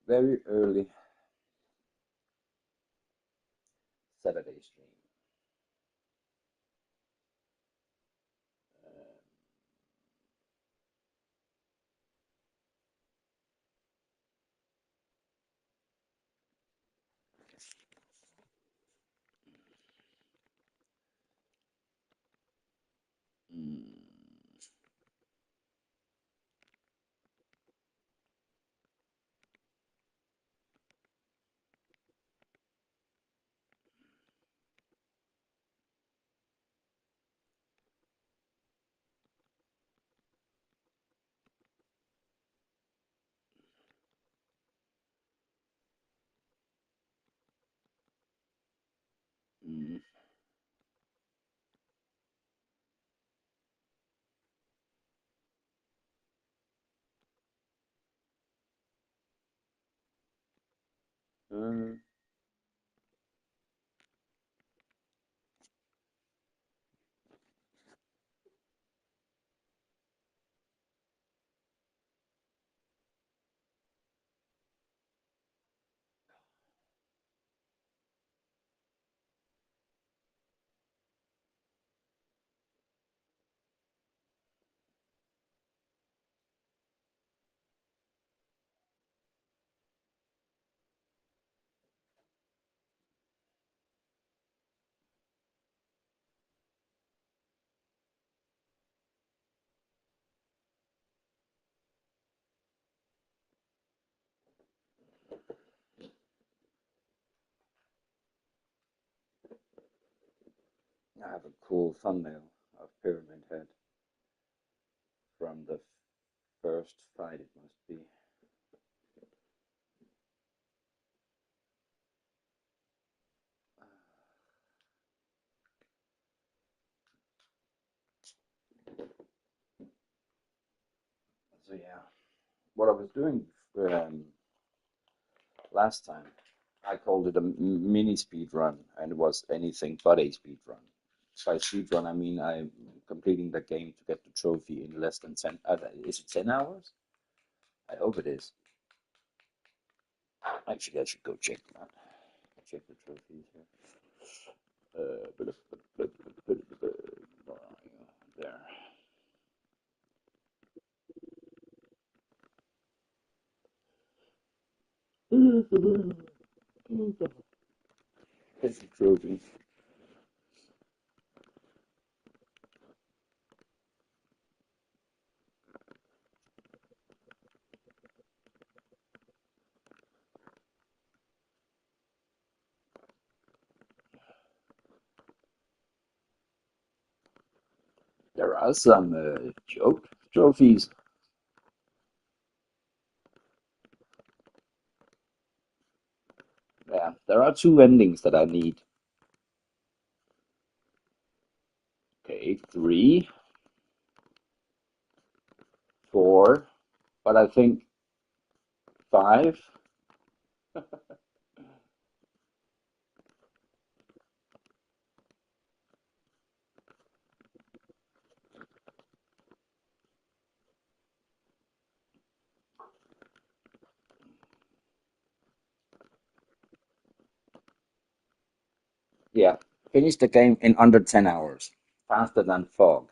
very early Saturday stream. Mm, mm, mm, I have a cool thumbnail of Pyramid Head from the first fight, it must be. So yeah, what I was doing um, last time, I called it a mini speed run, and it was anything but a speed run. By speed run, I mean I'm completing the game to get the trophy in less than 10. Is it 10 hours? I hope it is. Actually, I should go check that. Check the trophies here. There. It's a trophy. There are some joke trophies. Yeah, there are two endings that I need. Okay, three, four, but I think five. Yeah, finish the game in under 10 hours, faster than fog.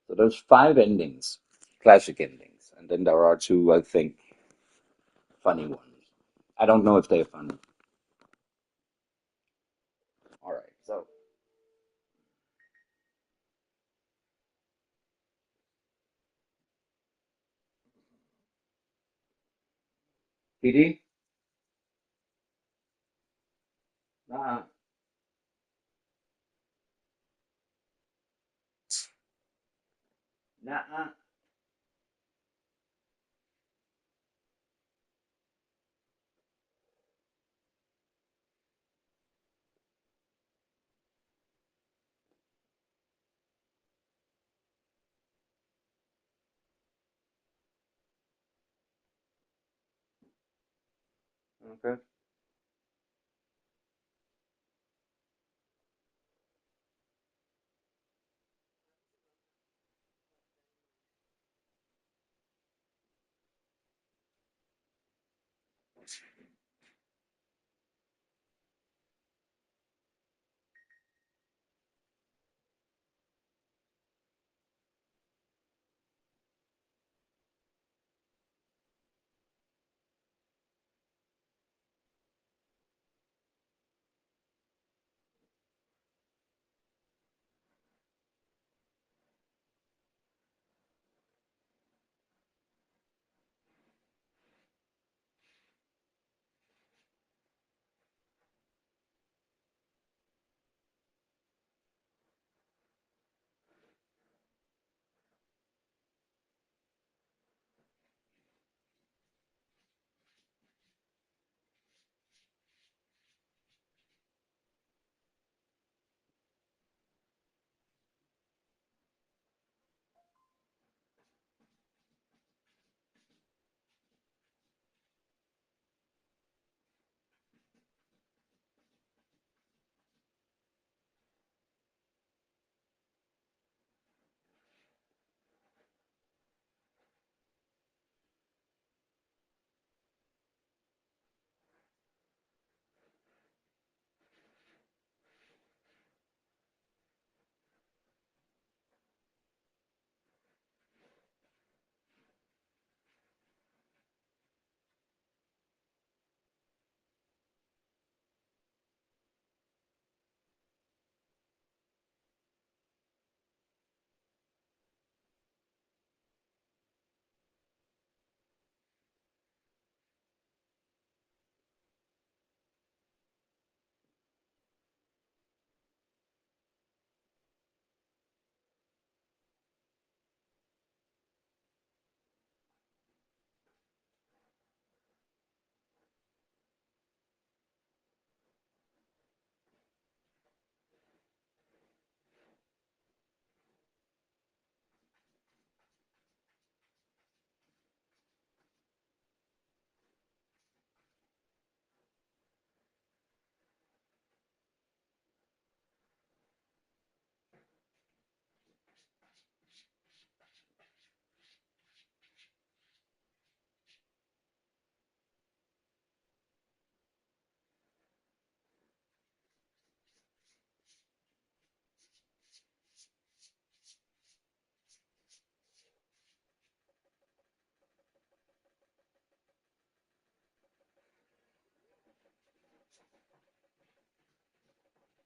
So there's five endings, classic endings, and then there are two, I think, funny ones. I don't know if they're funny. All right, so PD, nah, nah, Okay.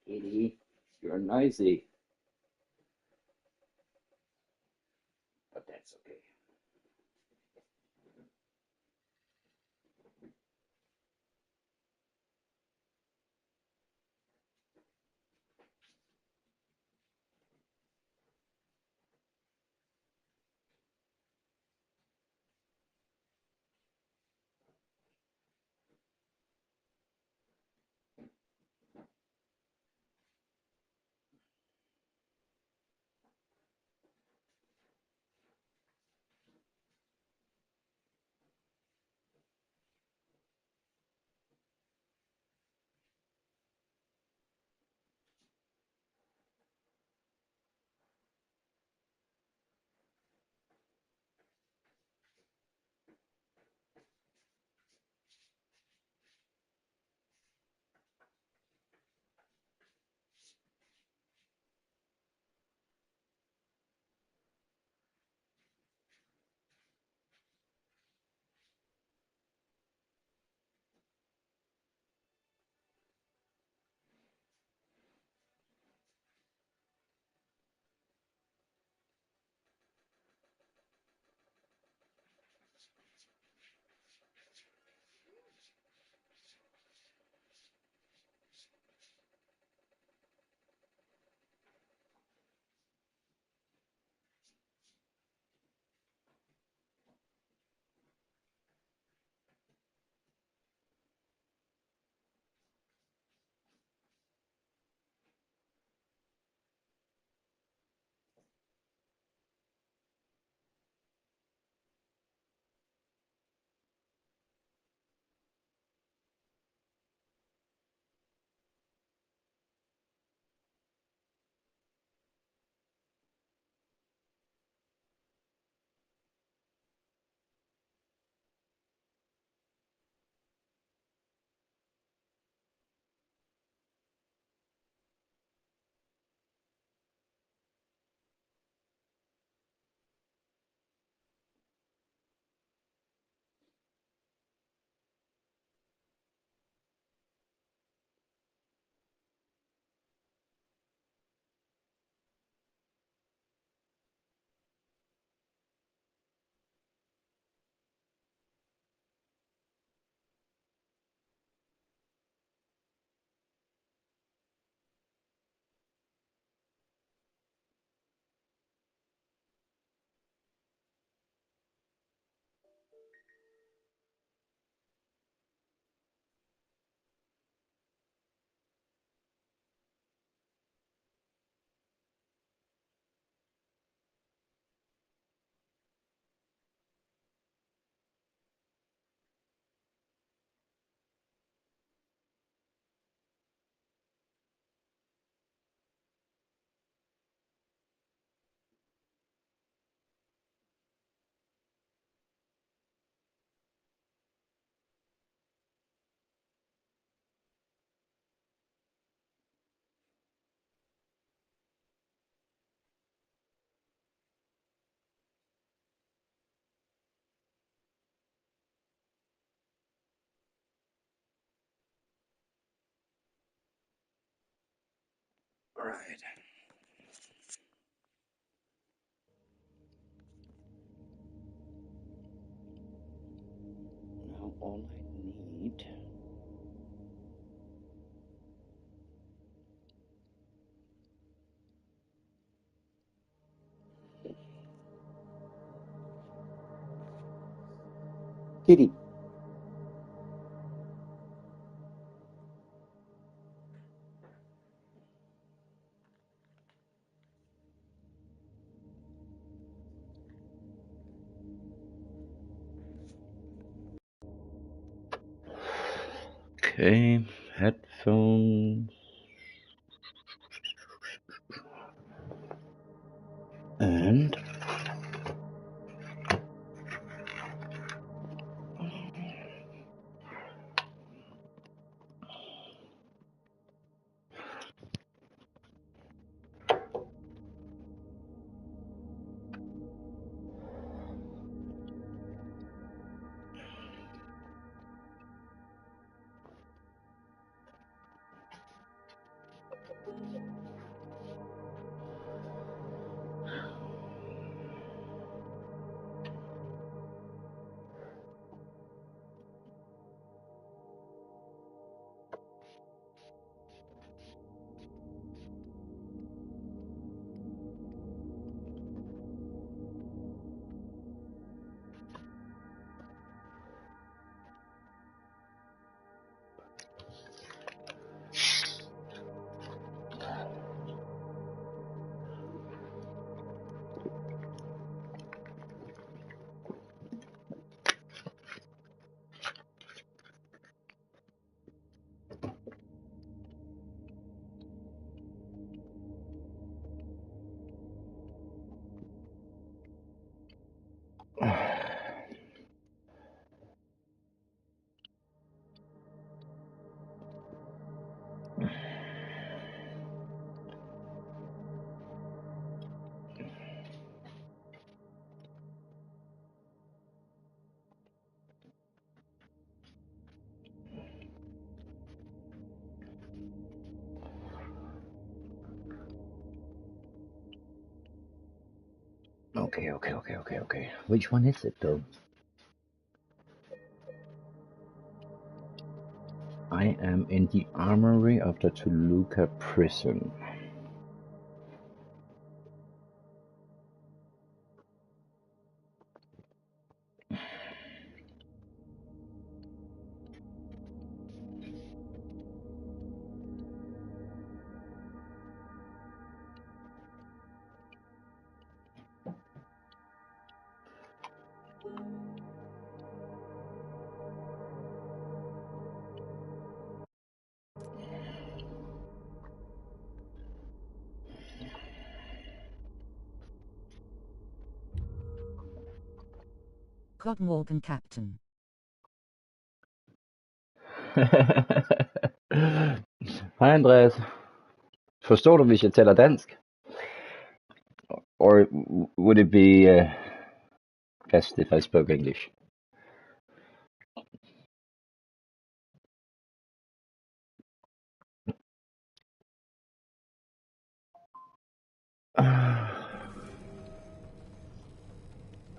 Kitty, you're noisy, but that's okay. Right. Now all I need. Kitty. Okay, headphones. And okay. Which one is it though? I am in the armory of the Toluca prison. God Morgan Captain. Hej Andreas. Forstår du, hvis jeg taler dansk? Or would it be best if I spoke English?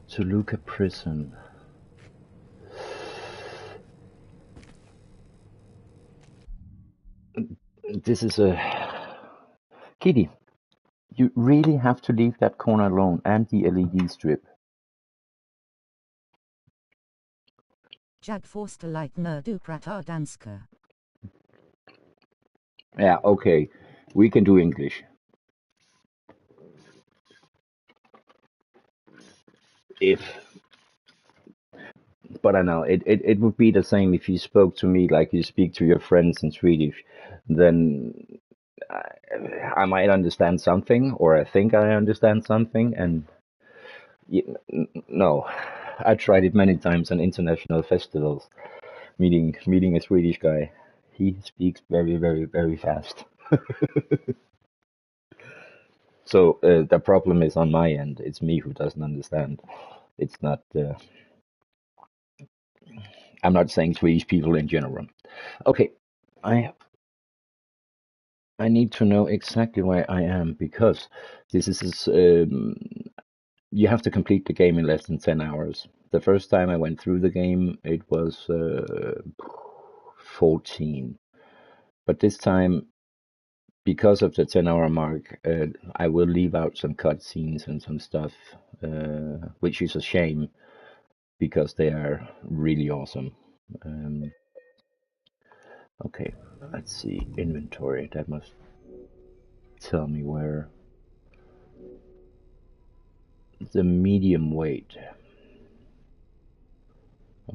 Toluca prison. This is a... Kitty, you really have to leave that corner alone and the LED strip. Jag Forster Leitner du pratar danska. Yeah, okay. We can do English. If... But I know, it would be the same if you spoke to me like you speak to your friends in Swedish. Then I might understand something, or I think I understand something, and no. I tried it many times on international festivals, meeting a Swedish guy. He speaks very, very, very fast. So the problem is on my end. It's me who doesn't understand. It's not. I'm not saying Swedish people in general. Okay, I I need to know exactly where I am because this is you have to complete the game in less than 10 hours. The first time I went through the game, it was 14. But this time, because of the 10-hour mark, I will leave out some cutscenes and some stuff, which is a shame because they are really awesome. Um, okay, let's see. Inventory. That must tell me where the medium weight.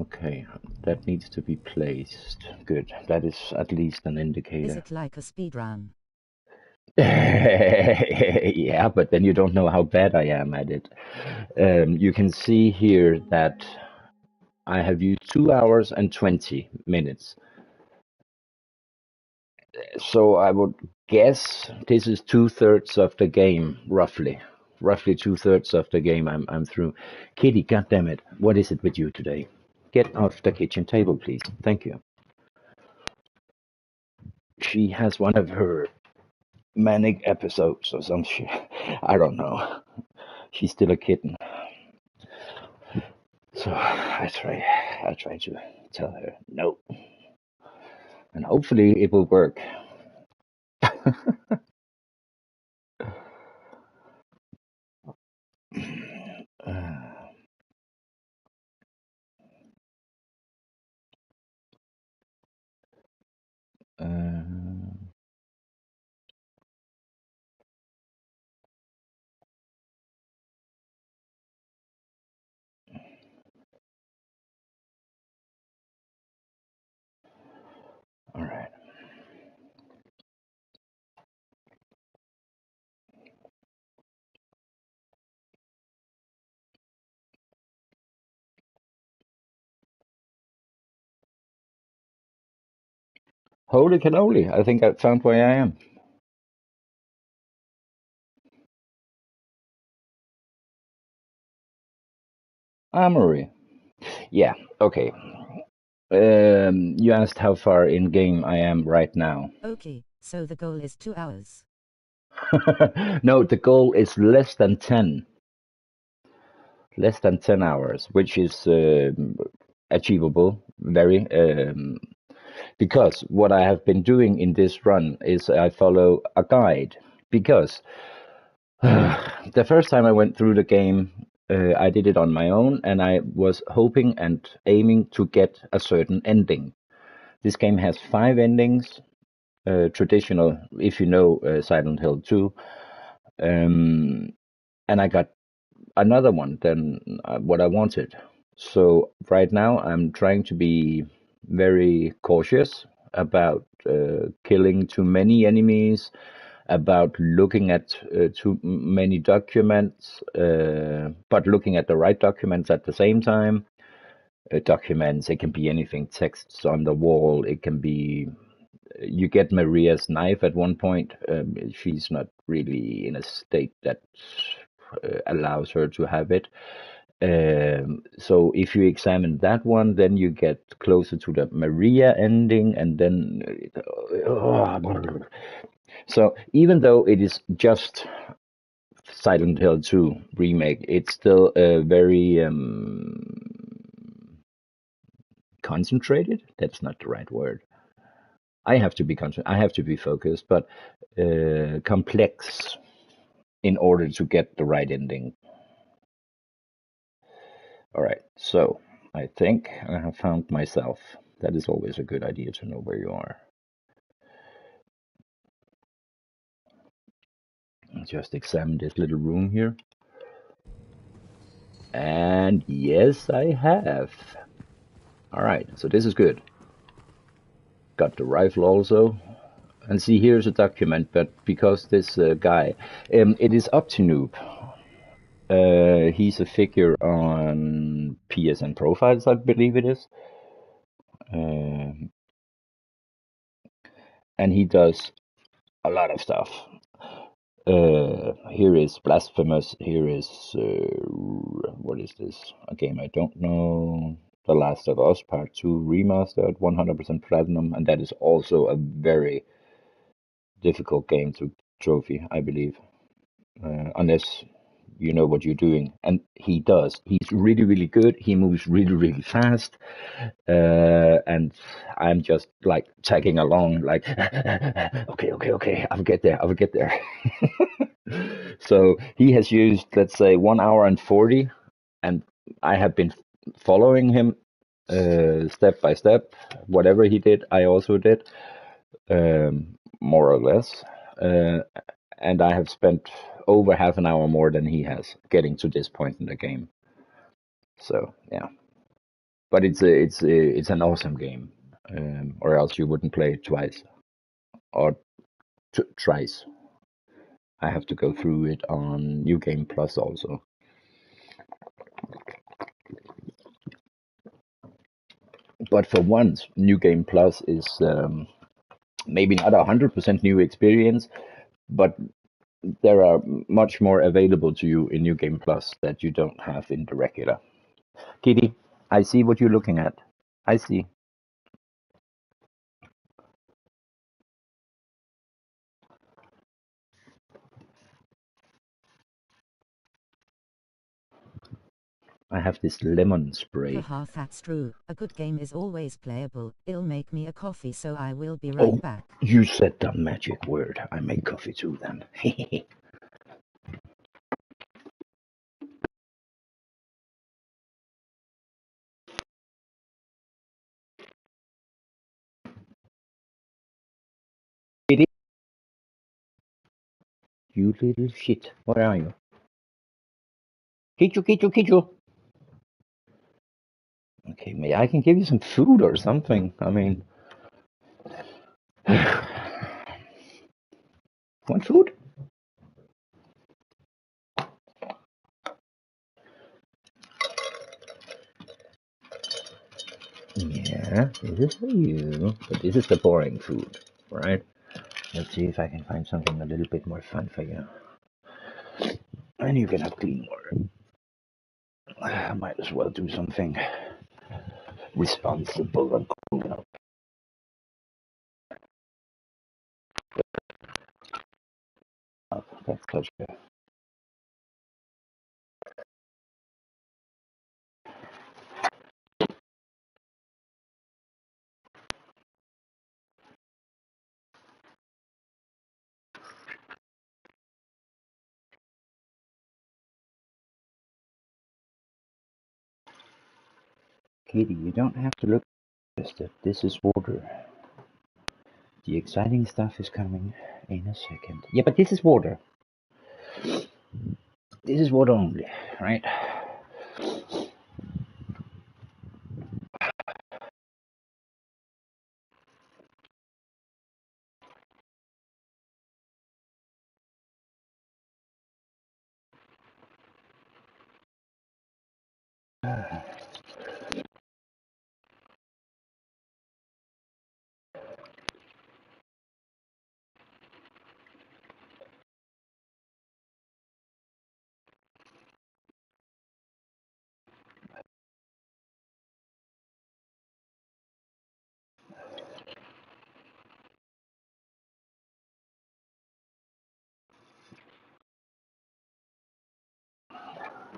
Okay, that needs to be placed. Good. That is at least an Is indicator. it like a speedrun? Yeah, but then you don't know how bad I am at it. You can see here that I have used 2 hours and 20 minutes. So I would guess this is 2/3 of the game, roughly. Roughly 2/3 of the game I'm through. Kitty, goddammit, what is it with you today? Get off the kitchen table, please. Thank you. She has one of her manic episodes or some shit. I don't know. She's still a kitten. So I try to tell her no. And hopefully it will work. Uh, uh, all right. Holy cannoli, I think I found where I am. Armory. Yeah, okay. You asked how far in game I am right now. Okay, so the goal is 2 hours. No, the goal is less than 10. Less than 10 hours, which is achievable, very. Because what I have been doing in this run is I follow a guide. Because the first time I went through the game, I did it on my own, and I was hoping and aiming to get a certain ending. This game has 5 endings, traditional, if you know Silent Hill 2, and I got another one than what I wanted. So right now I'm trying to be very cautious about killing too many enemies, about looking at too many documents, but looking at the right documents at the same time. Documents, it can be anything, texts on the wall, it can be. You get Maria's knife at one point. She's not really in a state that allows her to have it. So if you examine that one, then you get closer to the Maria ending, and then so even though it is just Silent Hill 2 remake, it's still very concentrated. That's not the right word. I have to be I have to be focused, but complex in order to get the right ending. All right, so I think I have found myself. That is always a good idea to know where you are. Just examine this little room here. And yes, I have. All right, so this is good. Got the rifle also. And see, here's a document, but because this guy, it is up to Noob. He's a figure on PSN Profiles, I believe it is. And he does a lot of stuff. Here is Blasphemous. Here is what is this? A game I don't know. The Last of Us Part 2 remastered, 100% platinum, and that is also a very difficult game to trophy, I believe, unless you know what you're doing. And he does. He's really, really good. He moves really, really fast. And I'm just like tagging along, like, okay, okay, okay, I'll get there, I'll get there. So he has used, let's say, 1 hour and 40, and I have been following him step by step. Whatever he did, I also did, more or less. Uh, and I have spent over half an hour more than he has getting to this point in the game. So yeah, but it's an awesome game, or else you wouldn't play it twice or thrice. I have to go through it on New Game Plus also. But for once, New Game Plus is maybe not 100% new experience, but there are much more available to you in New Game Plus that you don't have in the regular. Kitty, I see what you're looking at. I see. I have this lemon spray. Haha, that's true. A good game is always playable. It'll make me a coffee, so I will be right Oh, back. you said the magic word. I make coffee too then. Kitty, you little shit. Where are you? Kichu, Kichu, Kichu. Okay, maybe I can give you some food or something. I mean, want food? Yeah, this is for you. But this is the boring food, right? Let's see if I can find something a little bit more fun for you. And you can have clean water. I might as well do something responsible and cool up. That's such a Katie, you don't have to look at this is water. The exciting stuff is coming in a second. Yeah, but this is water. This is water only, right?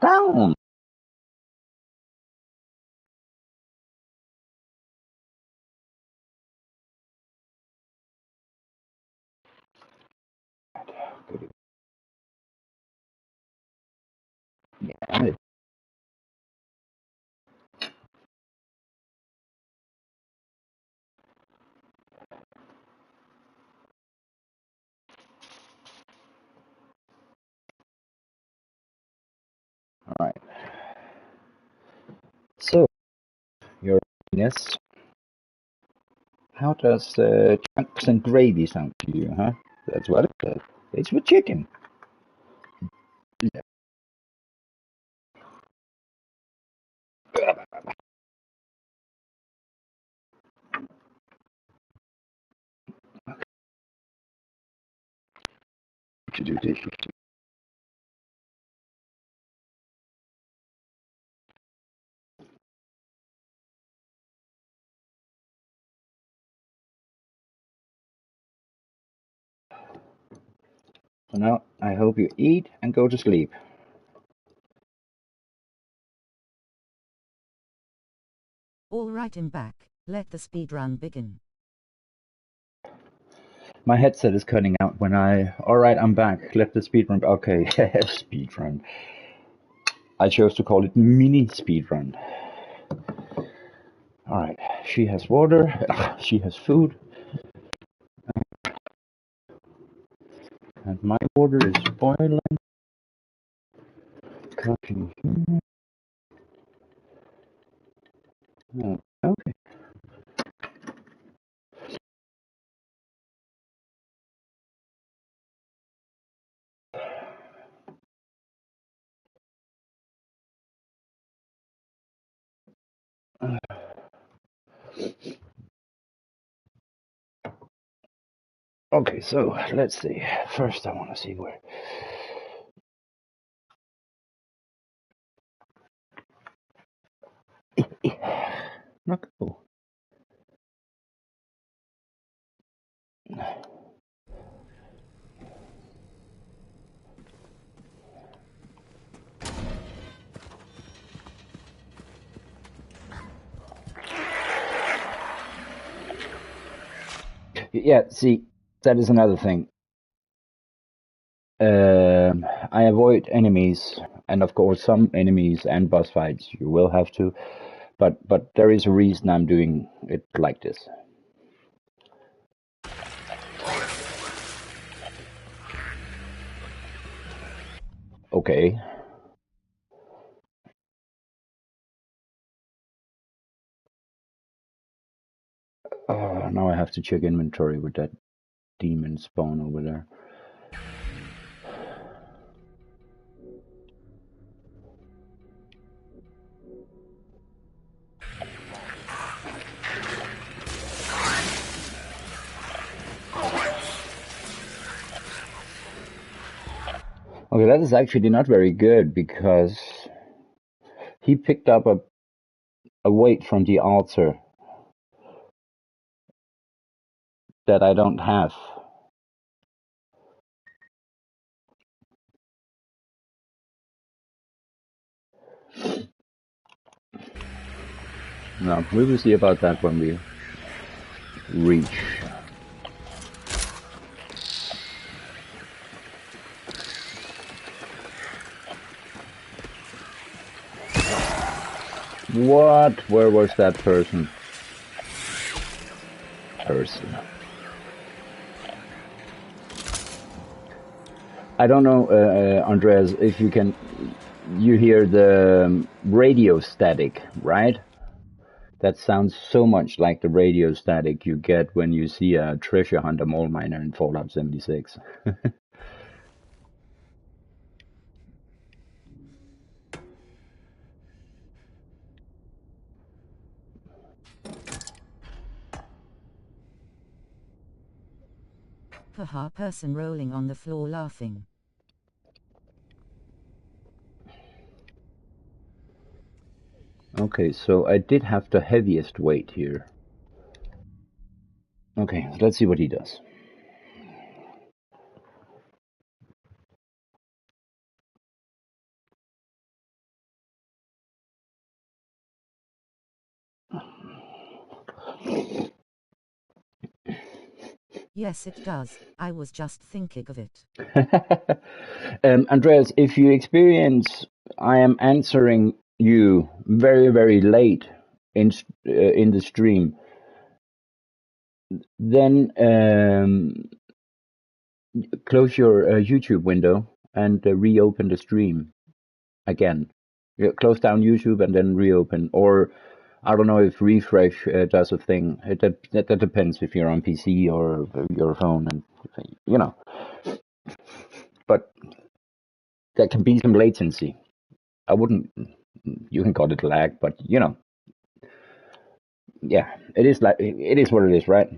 Down. Yeah. All right. So, your Highness, how does chunks and gravy sound to you, huh? That's what it says. It's with chicken. To do this. So now I hope you eat and go to sleep. All right, I'm back. Let the speedrun begin. My headset is cutting out when I. Alright, I'm back. Let the speedrun. Okay, speedrun. I chose to call it mini speedrun. Alright, she has water, she has food, and my water is boiling. Cooking here. Oh, okay. Okay, so let's see. First, I want to see where. Not cool. Yeah, see, that is another thing. I avoid enemies, and of course, some enemies and boss fights you will have to. But there is a reason I'm doing it like this. Okay. Now I have to check inventory with that demon spawn over there. Okay, that is actually not very good because he picked up a weight from the altar that I don't have. No, we will see about that when we reach. What? Where was that person? I don't know, Andreas, if you can. You hear the radio static, right? That sounds so much like the radio static you get when you see a treasure hunter mole miner in Fallout 76. Haha, person rolling on the floor laughing. Okay, so I did have the heaviest weight here. Okay, let's see what he does. Yes, it does. I was just thinking of it. Andreas, if you experience I am answering you very, very late in the stream, then close your YouTube window and reopen the stream again. Close down YouTube and then reopen. Or I don't know if refresh does a thing. That depends if you're on PC or your phone, and you know. But there can be some latency. I wouldn't. You can call it lag, but you know. Yeah, it is like it is what it is, right?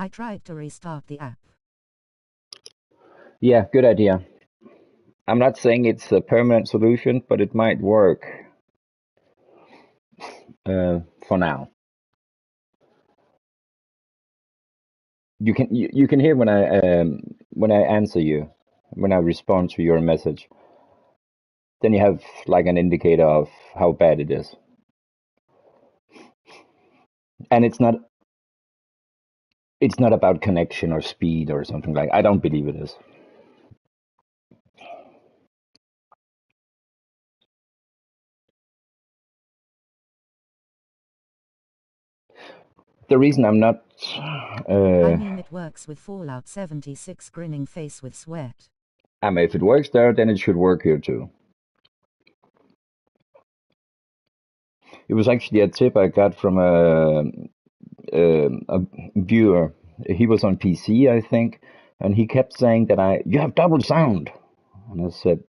I tried to restart the app. Yeah, good idea. I'm not saying it's a permanent solution, but it might work for now. You can hear when I answer you, when I respond to your message. Then you have like an indicator of how bad it is. And it's not about connection or speed or something like. I don't believe it is. The reason I'm not. I mean, it works with Fallout 76 grinning face with sweat. If it works there, then it should work here too. It was actually a tip I got from a viewer. He was on PC, I think, and he kept saying that you have double sound, and I said,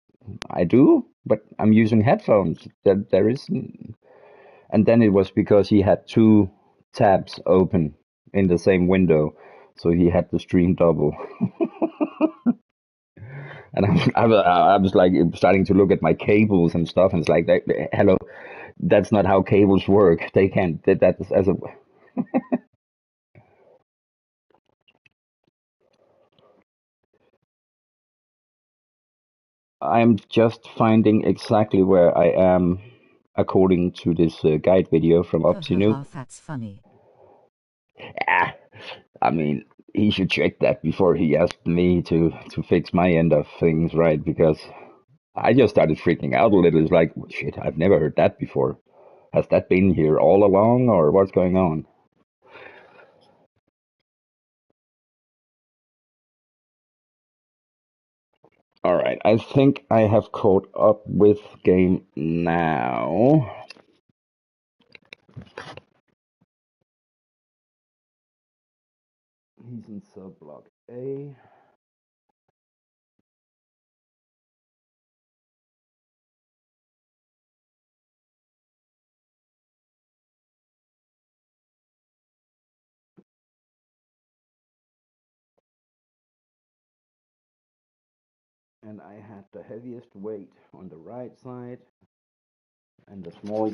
I do, but I'm using headphones. There isn't. And then it was because he had two tabs open in the same window, so he had to stream double. And I was like starting to look at my cables and stuff, and it's like, hello, that's not how cables work. They can't. That's as a. I'm just finding exactly where I am according to this guide video from Optinu. That's funny. Ah, I mean, he should check that before he asked me to fix my end of things, right? Because I just started freaking out a little. It's like, shit, I've never heard that before. Has that been here all along, or what's going on? All right, I think I have caught up with game now. He's in sub-block A. And I had the heaviest weight on the right side, and the small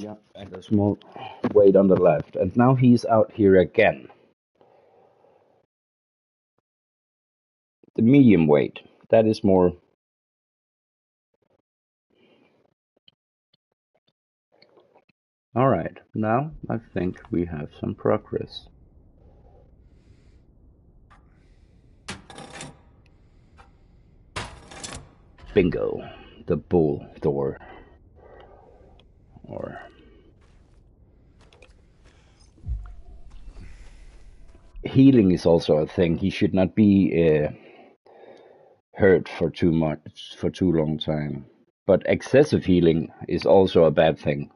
weight on the left. And now he's out here again. The medium weight, that is more. All right, now I think we have some progress. Bingo, the bull door. Or healing is also a thing. He should not be hurt for too long time. But excessive healing is also a bad thing.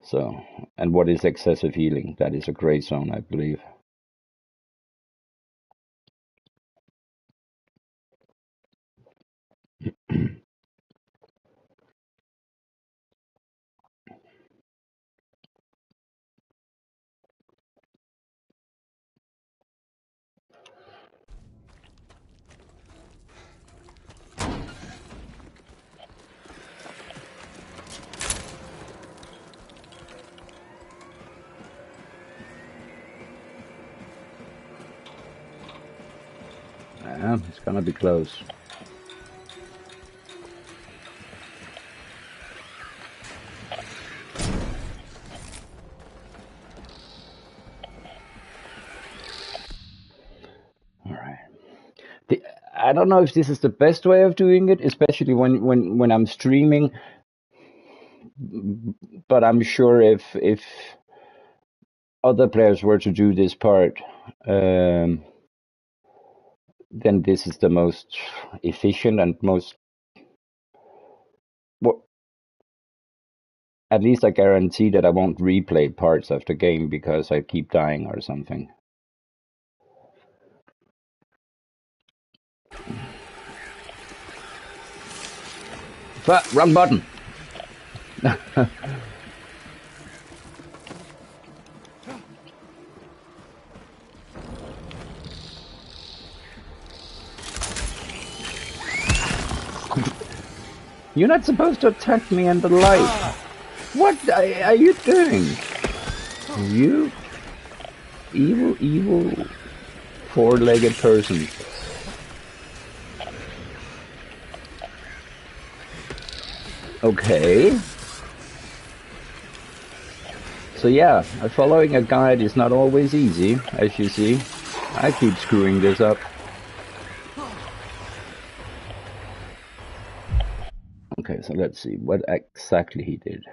So, and what is excessive healing? That is a gray zone, I believe. It's gonna be close. All right. I don't know if this is the best way of doing it, especially when I'm streaming. But I'm sure if other players were to do this part, then this is the most efficient and most. Well, at least I guarantee that I won't replay parts of the game because I keep dying or something. But wrong button. You're not supposed to attack me in the light. What are you doing? You evil four-legged person. Okay. So yeah, following a guide is not always easy, as you see. I keep screwing this up. Okay, so let's see what exactly he did.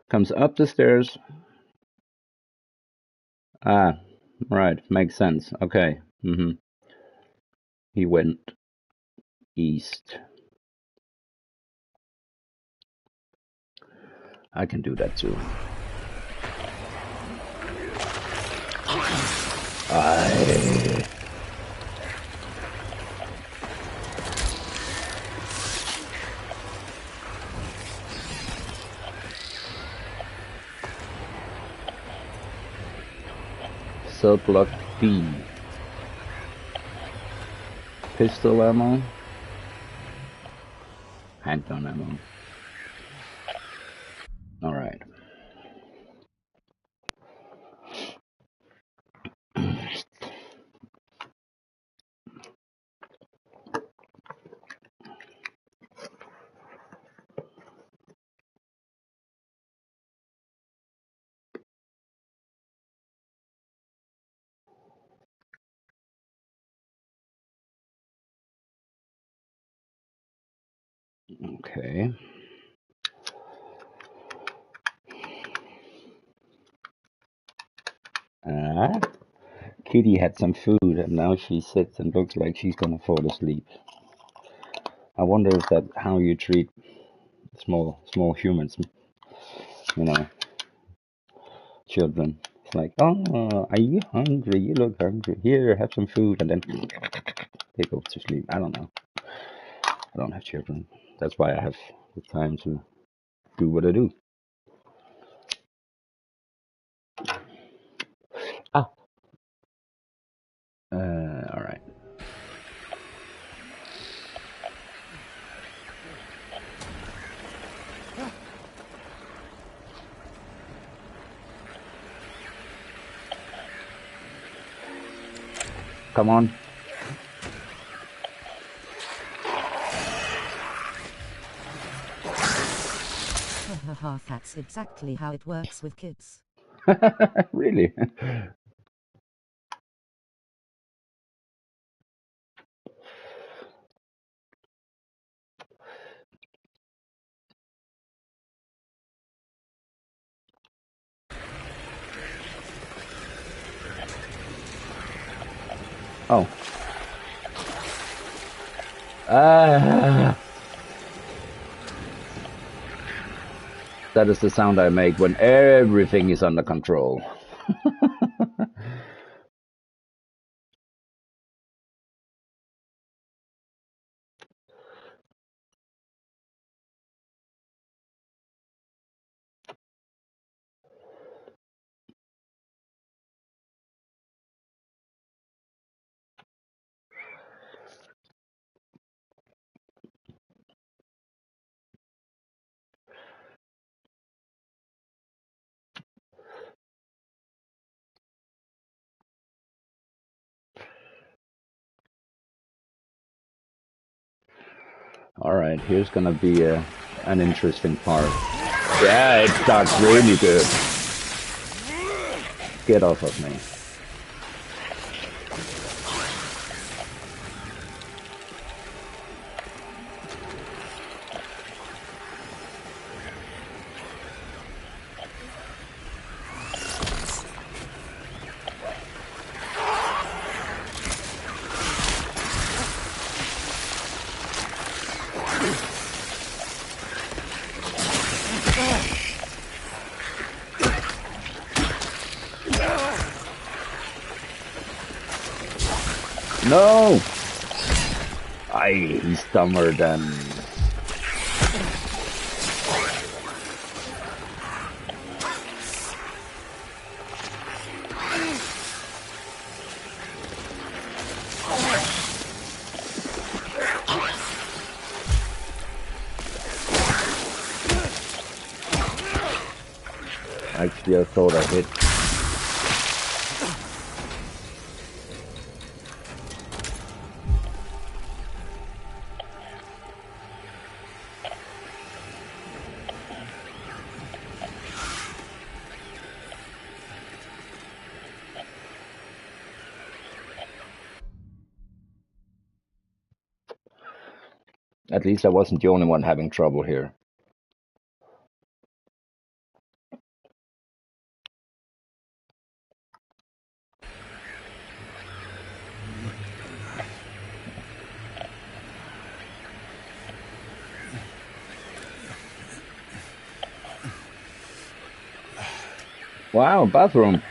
Comes up the stairs. Ah, right, makes sense. Okay. He went east. I can do that too. Sublock B. Pistol ammo. Handgun ammo. Alright. Okay. Kitty had some food and now she sits and looks like she's gonna fall asleep. I wonder if that's how you treat small humans, you know, children. It's like, oh, are you hungry? You look hungry. Here, have some food, and then they go to sleep. I don't know. I don't have children. That's why I have the time to do what I do. Ah. All right. Come on. That's exactly how it works with kids. Really? Oh. That is the sound I make when everything is under control. All right, here's gonna be an interesting part. Yeah, it starts really good. Get off of me. No! He's dumber than... Actually, I thought I hit. At least I wasn't the only one having trouble here. Wow, bathroom.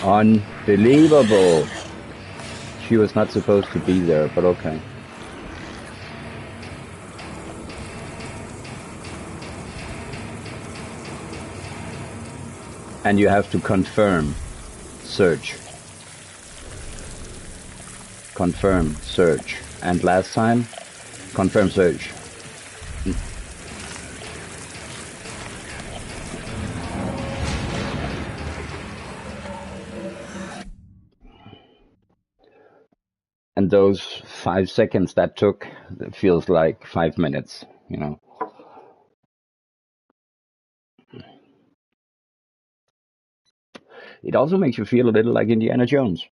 Unbelievable. She was not supposed to be there, but okay. And you have to confirm search. Confirm search. And last time, confirm search. And those 5 seconds that took, it feels like 5 minutes, you know. It also makes you feel a little like Indiana Jones.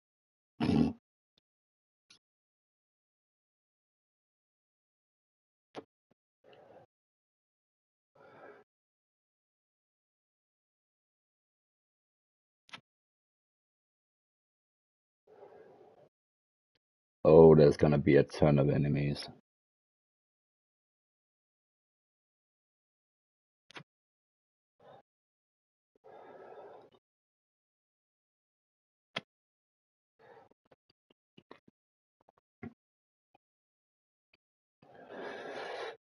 Oh, there's gonna be a ton of enemies.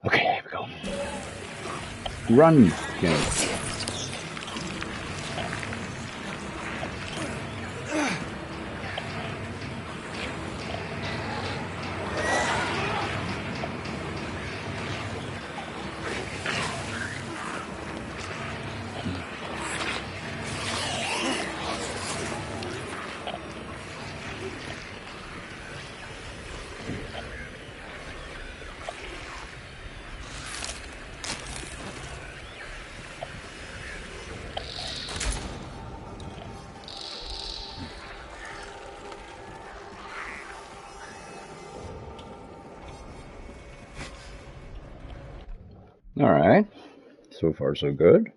Okay, here we go. Run, James. All right. So far, so good.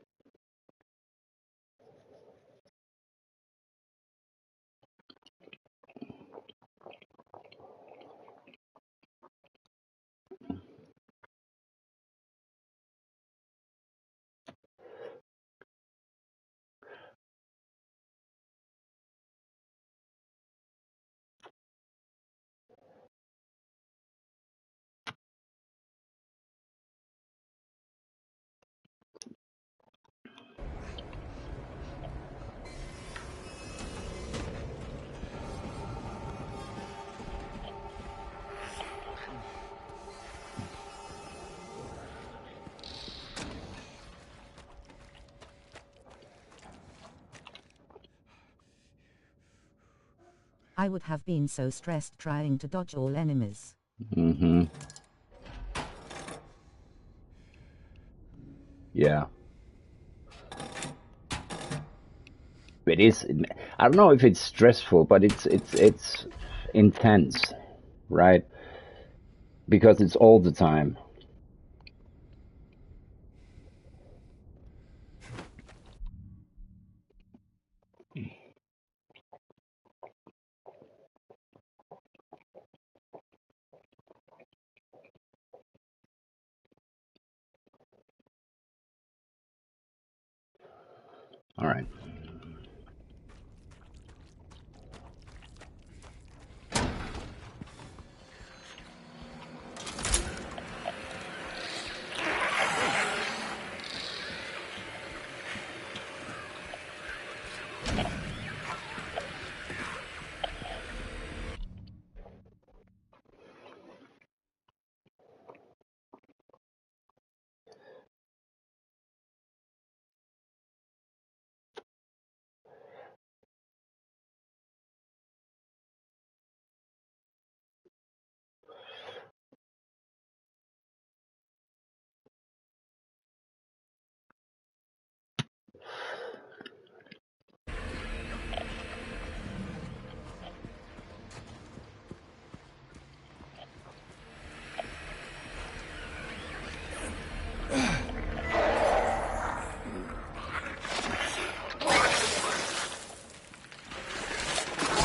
I would have been so stressed trying to dodge all enemies. Yeah. It is. I don't know if it's stressful, but it's intense, right? Because it's all the time. All right.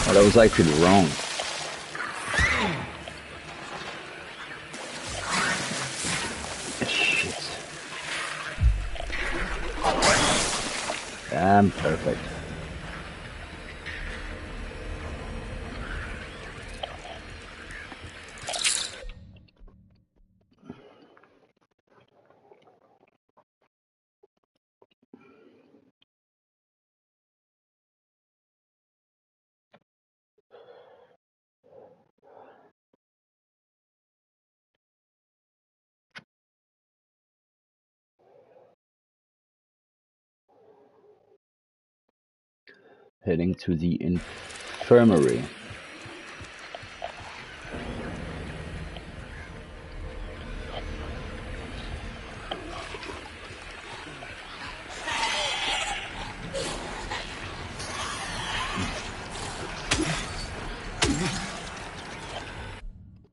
Oh, that was actually wrong. Shit. Damn perfect. Heading to the infirmary.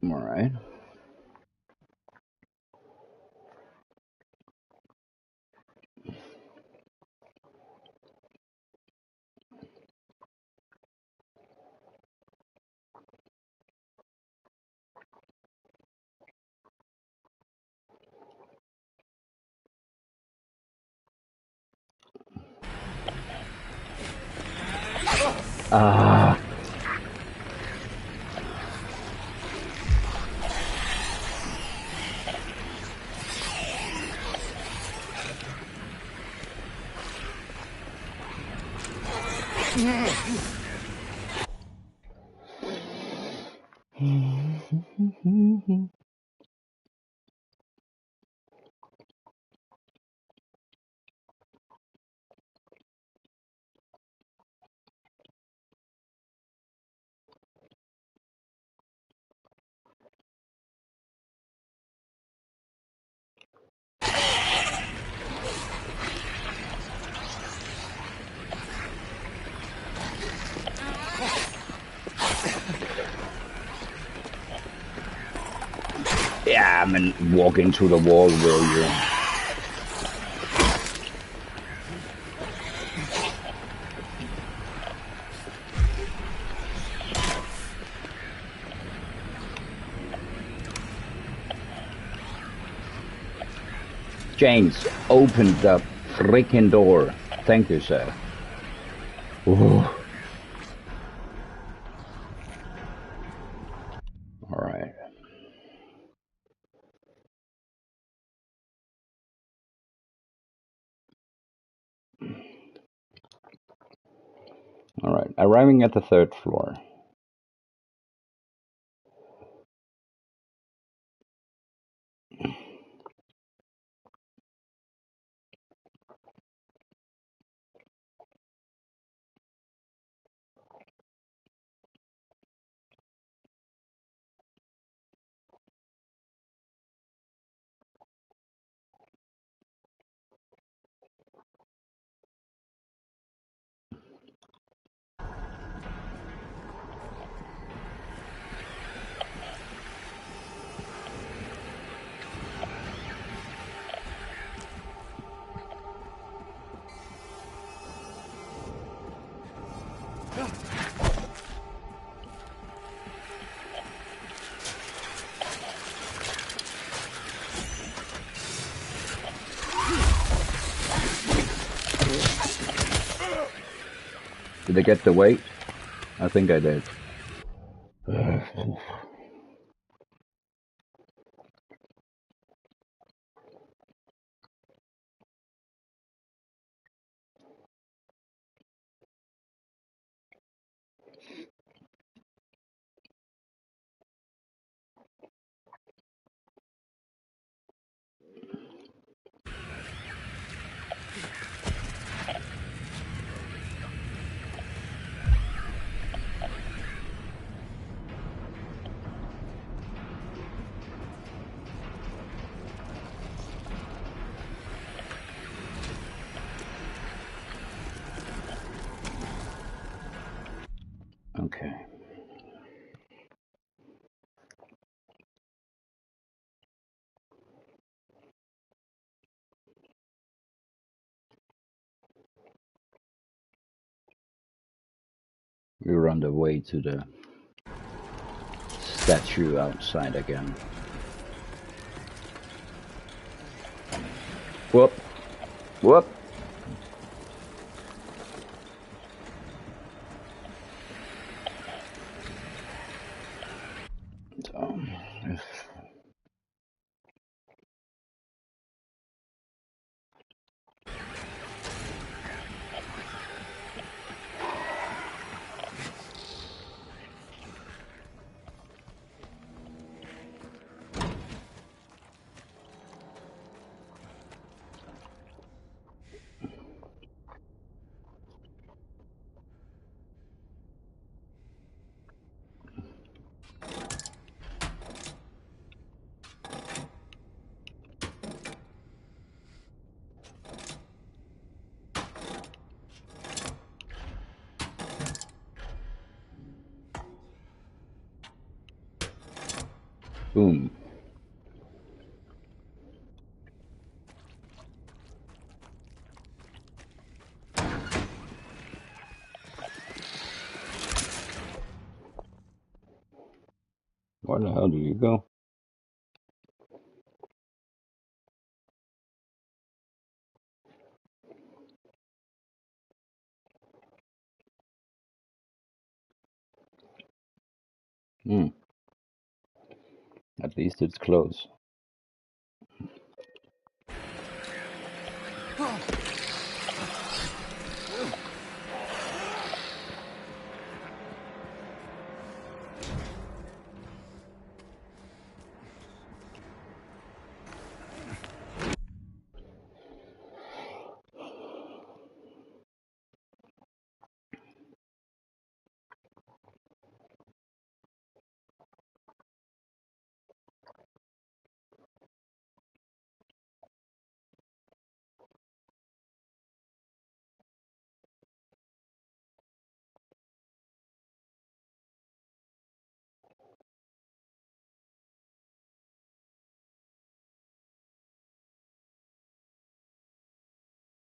All right. Ah. Yeah, I'm gonna walk into the wall, will you? James, open the freaking door. Thank you, sir. Ooh. All right. All right. Arriving at the 3rd floor. Did I get the weight? I think I did. Okay. We're on the way to the statue outside again. Whoop! Whoop! So, boom. Where the hell did you go? Hmm. At least it's close.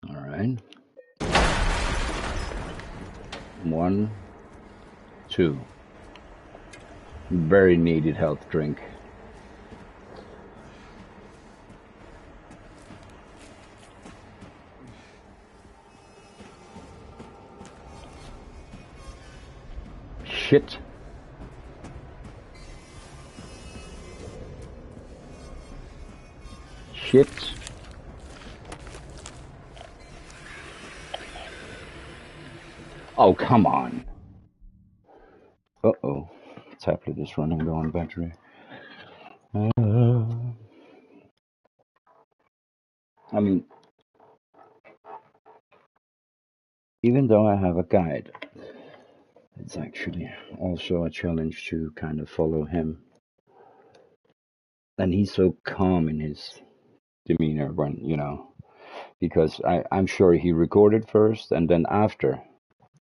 Alright. 1, 2. Very needed health drink. Shit. Shit. Oh, come on. Uh-oh. Tablet is running low on battery. I mean, even though I have a guide, it's actually also a challenge to kind of follow him. And he's so calm in his demeanor when, because I'm sure he recorded first and then after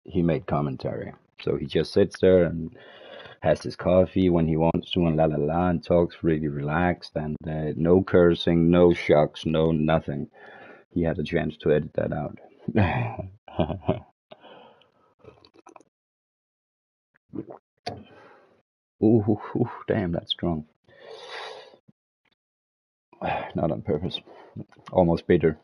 he made commentary. So he just sits there and has his coffee when he wants to and la la la and talks really relaxed and no cursing, no shocks, no nothing. He had a chance to edit that out. Ooh, damn, that's strong. Not on purpose. Almost bitter.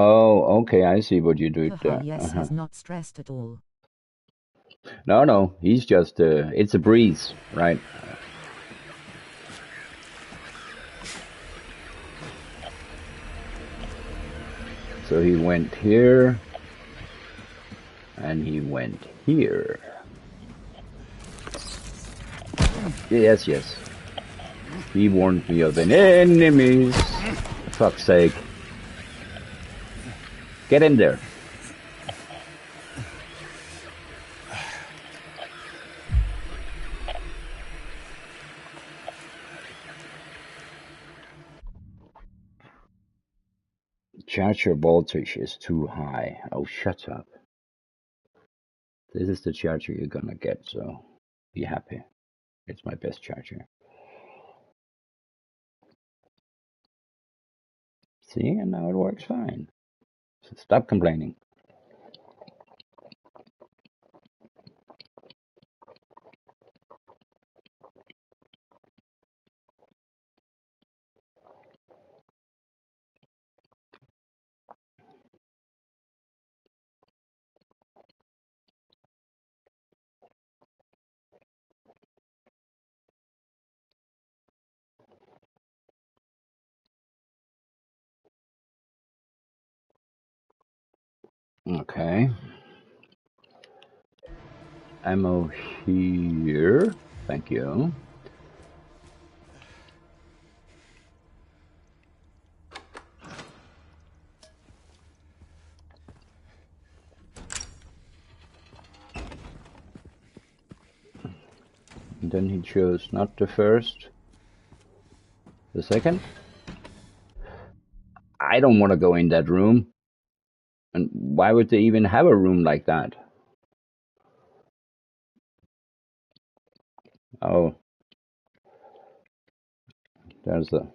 Oh, okay, I see what you do Haha, there. yes, he's not stressed at all. No, no, he's just, it's a breeze, right? So he went here, and he went here. Yes, yes. He warned me of an enemies. Fuck's sake. Get in there. Charger voltage is too high. Oh, shut up. This is the charger you're gonna get, so be happy. It's my best charger. See, and now it works fine. So stop complaining. Okay. Ammo here. Thank you. And then he chose not the first, the second. I don't want to go in that room. And why would they even have a room like that? Oh, there's the...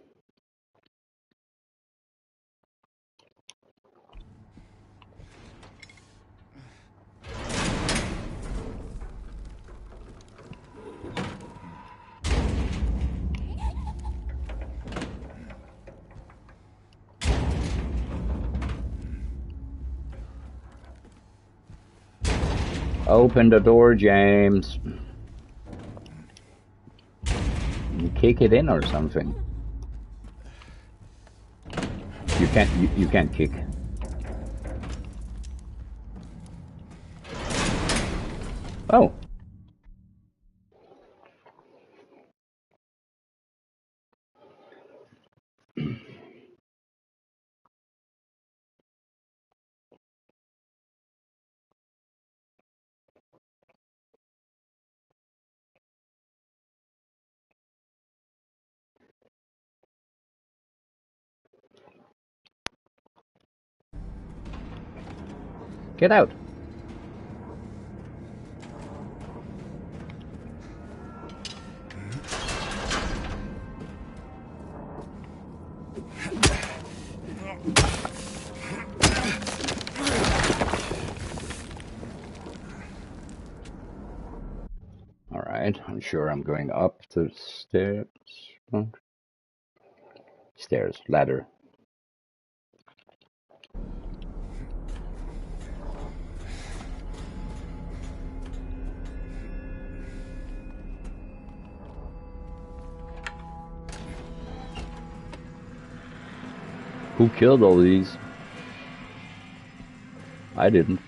Open the door, James. You kick it in or something. You can't kick. Oh. Get out. Alright, I'm sure I'm going up the stairs. Stairs, ladder. Who killed all these? I didn't.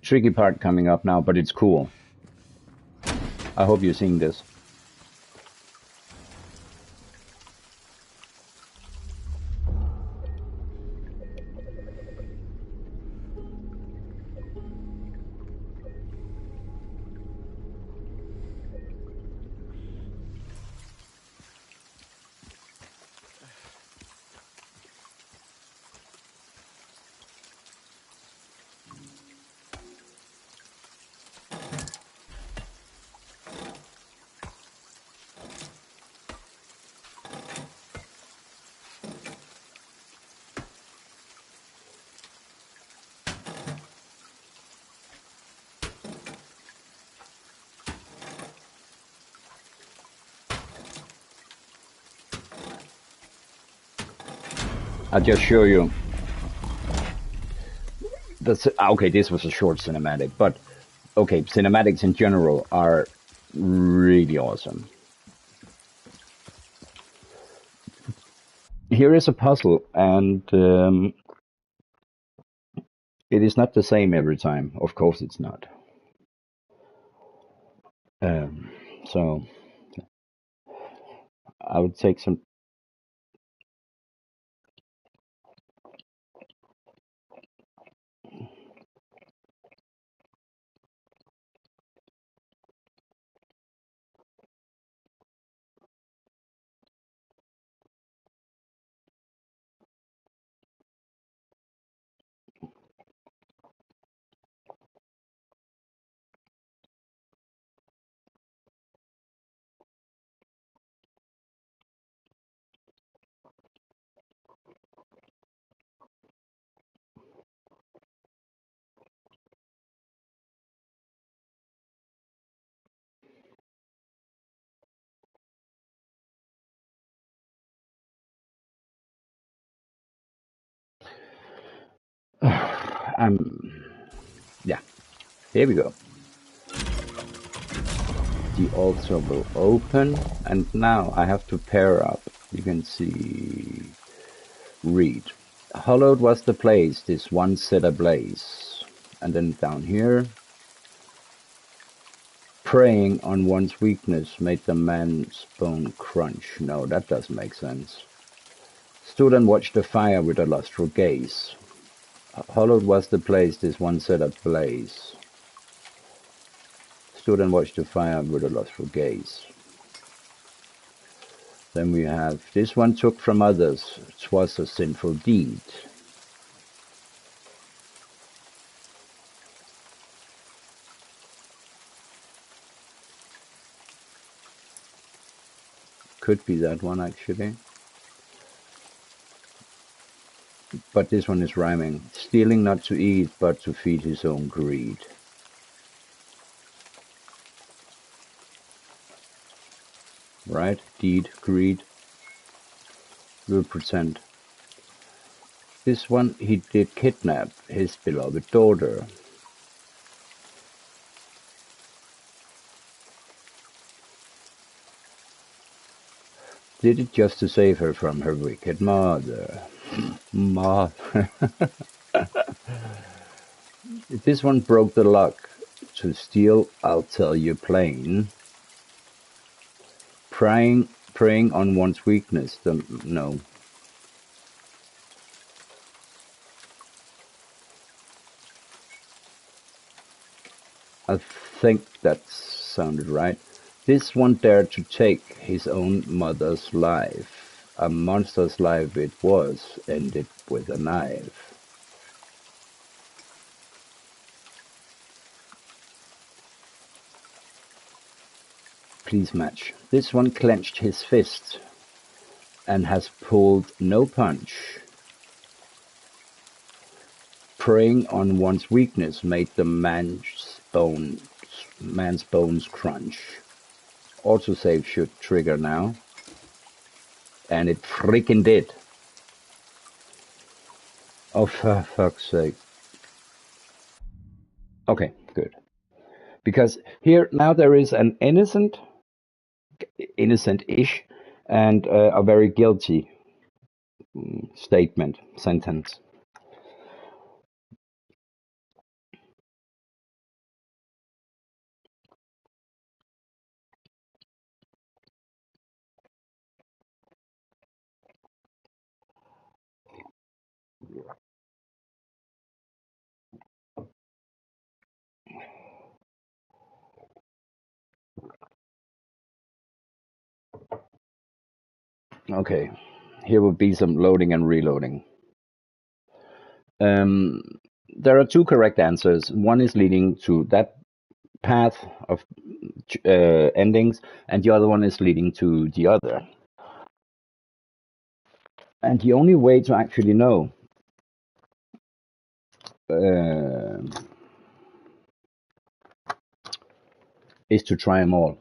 Tricky part coming up now, but it's cool. I hope you're seeing this. I'll just show you. Okay, this was a short cinematic, but okay, cinematics in general are really awesome. Here is a puzzle, and it is not the same every time. Of course, it's not. So I would take some. Yeah, here we go. The altar will open, and now I have to pair up. You can see. Read. Hallowed was the place this once set ablaze. And then down here. Preying on one's weakness made the man's bone crunch. No, that doesn't make sense. Stood and watched the fire with a lustful gaze. Hallowed was the place this once set ablaze. Stood and watched the fire with a lustful gaze. Then we have, this one took from others, 'twas a sinful deed. Could be that one actually. But this one is rhyming. Stealing not to eat, but to feed his own greed. Right? Deed, greed. We'll pretend. This one, he did kidnap his beloved daughter. Did it just to save her from her wicked mother. This one broke the luck. To steal, I'll tell you plain. Preying on one's weakness. No. I think that sounded right. This one dared to take his own mother's life. A monster's life it was, ended with a knife. Please match. This one clenched his fist and has pulled no punch. Preying on one's weakness made the man's bones crunch. Autosave should trigger now. And it freaking did. Oh, for fuck's sake. Okay, good. Because here now there is an innocent-ish, and a very guilty sentence. Okay, here will be some loading and reloading. There are two correct answers. One is leading to that path of endings, and the other one is leading to the other. And the only way to actually know is to try them all.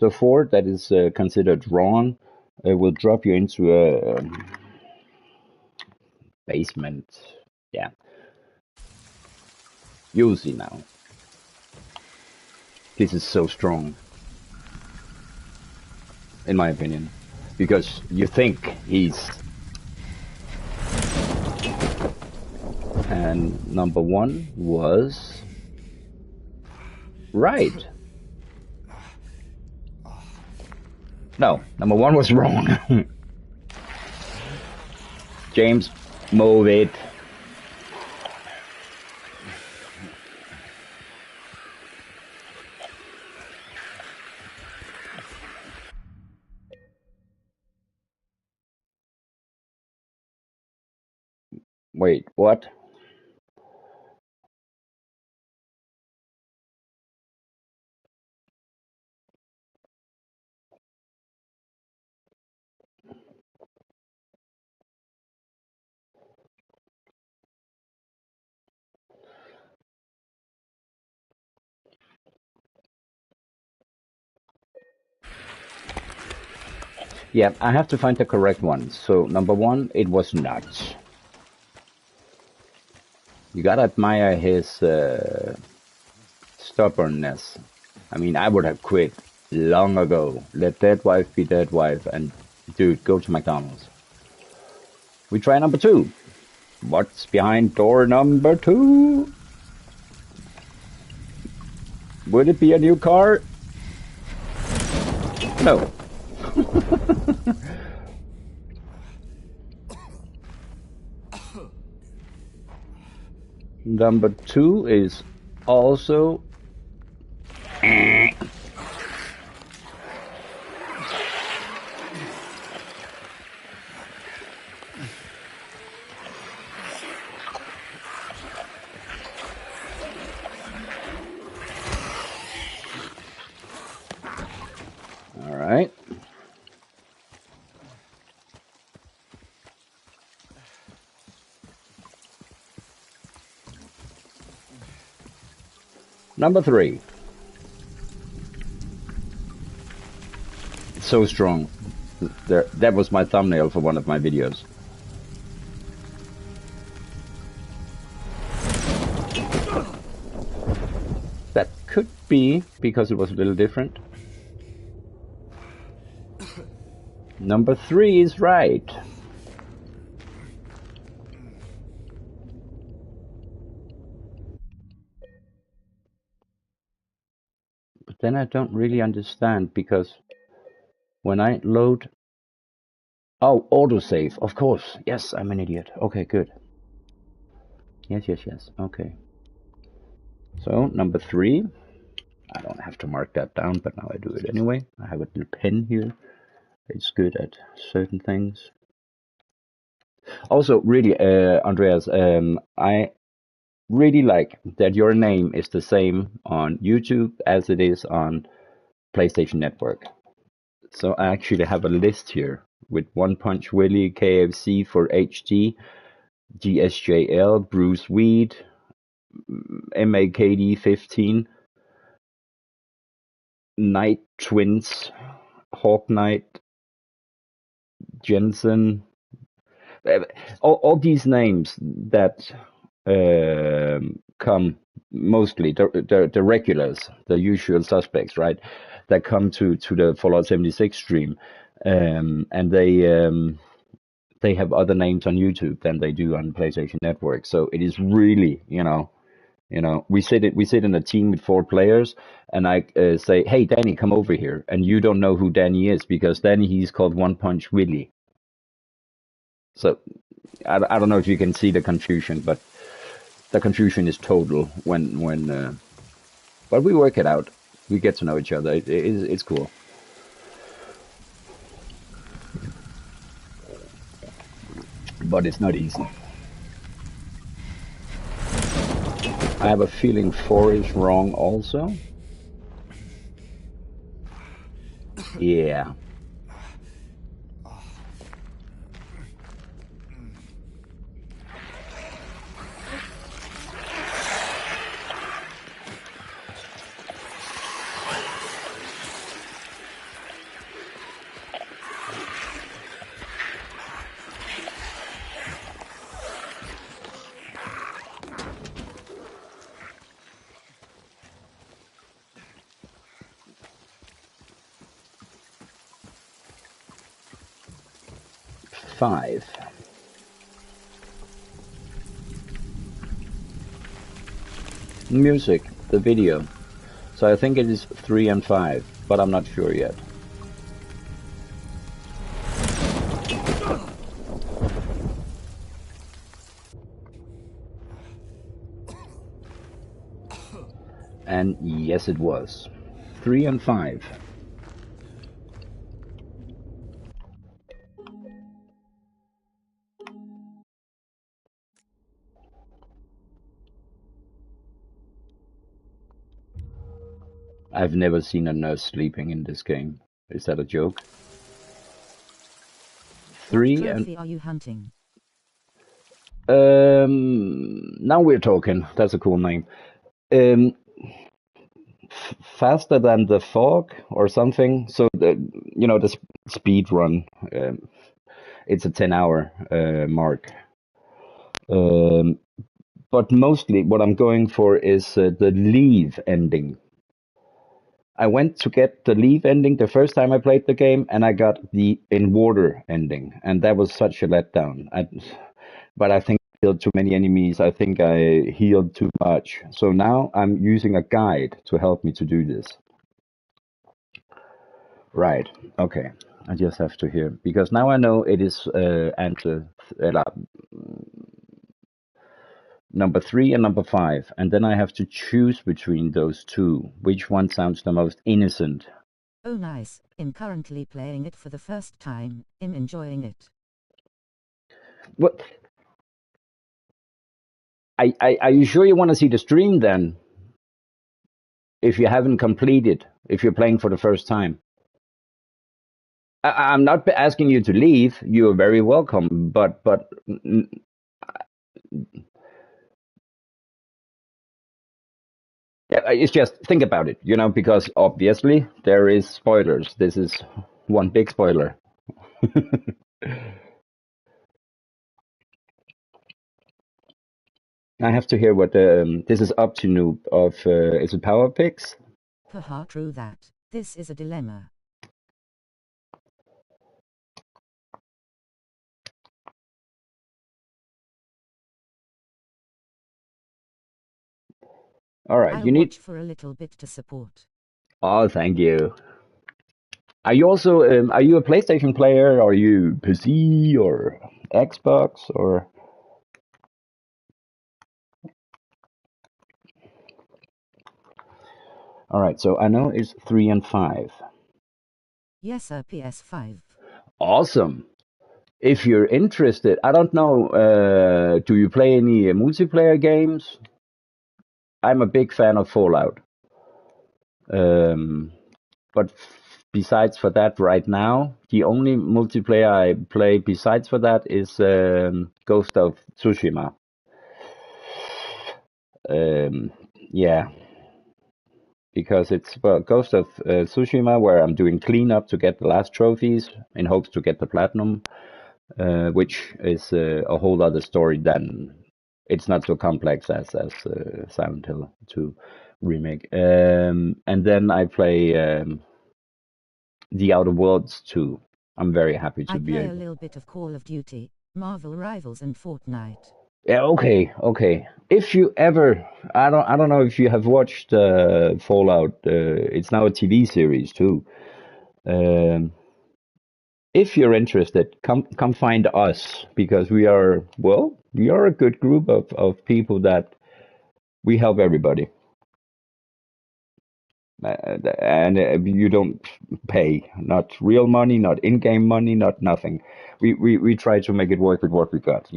The 4 that is considered wrong will drop you into a basement. Yeah. You'll see now. This is so strong, in my opinion, because you think he's... And number one was right. No, number one was wrong. James, move it. Wait, what? Yeah, I have to find the correct one. So number one, it was nuts. You gotta admire his stubbornness. I mean, I would have quit long ago. Let dead wife be dead wife, and dude, go to McDonald's. We try number two. What's behind door number two? Would it be a new car? No. Number two is also... All right. Number three. So strong. There, that was my thumbnail for one of my videos. That could be because it was a little different. Number three is right. But then I don't really understand because when I load... Oh, autosave, of course. Yes, I'm an idiot. Okay, good. Yes, yes, yes. Okay. So, number three. I don't have to mark that down, but now I do it anyway. I have a little pen here. It's good at certain things. Also, really, Andreas, I really like that your name is the same on YouTube as it is on PlayStation Network. So I actually have a list here with One Punch Willie, KFC for HD, GSJL, Bruce Weed, MAKD 15, Night Twins, Hawk Knight, Jensen, all these names that come mostly the regulars, the usual suspects, right? That come to the Fallout 76 stream, and they have other names on YouTube than they do on PlayStation Network. So it is really, we sit in a team with 4 players, and I say, hey Danny, come over here, and you don't know who Danny is because Danny, he's called One Punch Willie. So I don't know if you can see the confusion, but the confusion is total when but we work it out. We get to know each other. It's cool. But it's not easy. I have a feeling 4 is wrong also. Yeah. 5. Music, the video. So I think it is 3 and 5, but I'm not sure yet. And yes, it was 3 and 5. I've never seen a nurse sleeping in this game. Is that a joke? 3 what and trophy are you hunting? now we're talking. That's a cool name. Faster than the fog or something. So the speed run. It's a 10-hour mark. But mostly what I'm going for is the leave ending. I went to get the leave ending the first time I played the game, and I got the in water ending, and that was such a letdown. But I think I killed too many enemies. I think I healed too much. So now I'm using a guide to help me to do this. Right. Okay. I just have to hear because now I know it is answer number 3 and number 5, and then I have to choose between those two. Which one sounds the most innocent? Oh nice, I'm currently playing it for the first time, I'm enjoying it. What? Are you sure you want to see the stream then? If you haven't completed, if you're playing for the first time. I'm not asking you to leave. You are very welcome, but yeah, it's just think about it, because obviously there is spoilers. This is one big spoiler. I have to hear what this is up to noob of. Is it Power Picks? Haha, true that. This is a dilemma. All right, I'll you need. watch for a little bit to support. Oh, thank you. Are you also are you a PlayStation player? Or are you PC or Xbox or? All right, so I know it's 3 and 5. Yes sir, PS5. Awesome. If you're interested, I don't know, do you play any multiplayer games? I'm a big fan of Fallout. But besides for that, right now, the only multiplayer I play besides for that is Ghost of Tsushima. Yeah, because it's Ghost of Tsushima where I'm doing cleanup to get the last trophies in hopes to get the platinum, which is a whole other story than it's not so complex as Silent Hill 2 remake. And then I play The Outer Worlds 2. I'm very happy to I be play a able. little bit of Call of Duty, Marvel Rivals and Fortnite. Yeah, okay. If you ever, I don't know if you have watched Fallout. It's now a TV series too. Um, if you're interested, come find us because we are a good group of people that we help everybody. And you don't pay, not real money, not in-game money, not nothing. We try to make it work with what we got,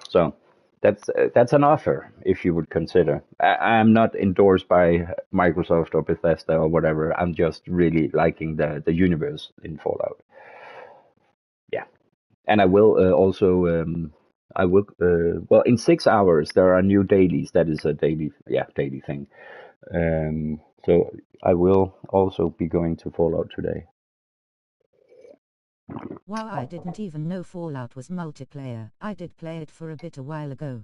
So that's an offer if you would consider. I'm not endorsed by Microsoft or Bethesda or whatever. I'm just really liking the universe in Fallout. Yeah, and I will also I will well in 6 hours there are new dailies. That is a daily thing. So I will also be going to Fallout today. Wow, I didn't even know Fallout was multiplayer. I did play it for a bit a while ago.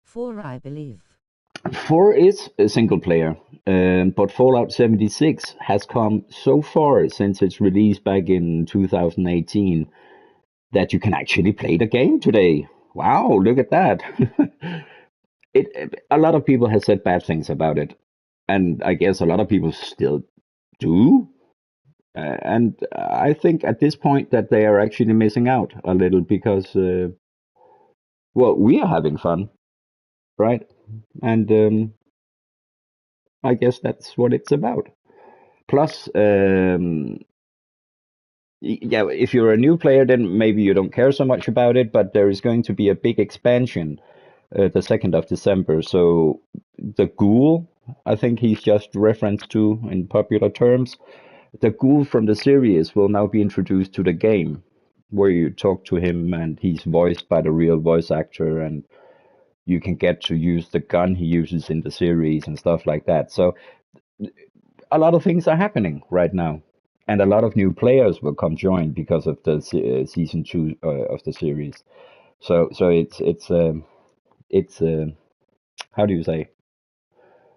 4 I believe. 4 is a single player, but Fallout 76 has come so far since its release back in 2018 that you can actually play the game today. Wow, look at that. A lot of people have said bad things about it, and I guess a lot of people still do. And I think at this point that they are actually missing out a little because, well, we are having fun, right? And I guess that's what it's about. Plus, yeah, if you're a new player, then maybe you don't care so much about it, but there is going to be a big expansion the 2nd of December. So the ghoul, I think he's just referenced to in popular terms, the ghoul from the series will now be introduced to the game, where you talk to him and he's voiced by the real voice actor, and you can get to use the gun he uses in the series and stuff like that. So a lot of things are happening right now, and a lot of new players will come join because of the season 2 of the series. So it's how do you say,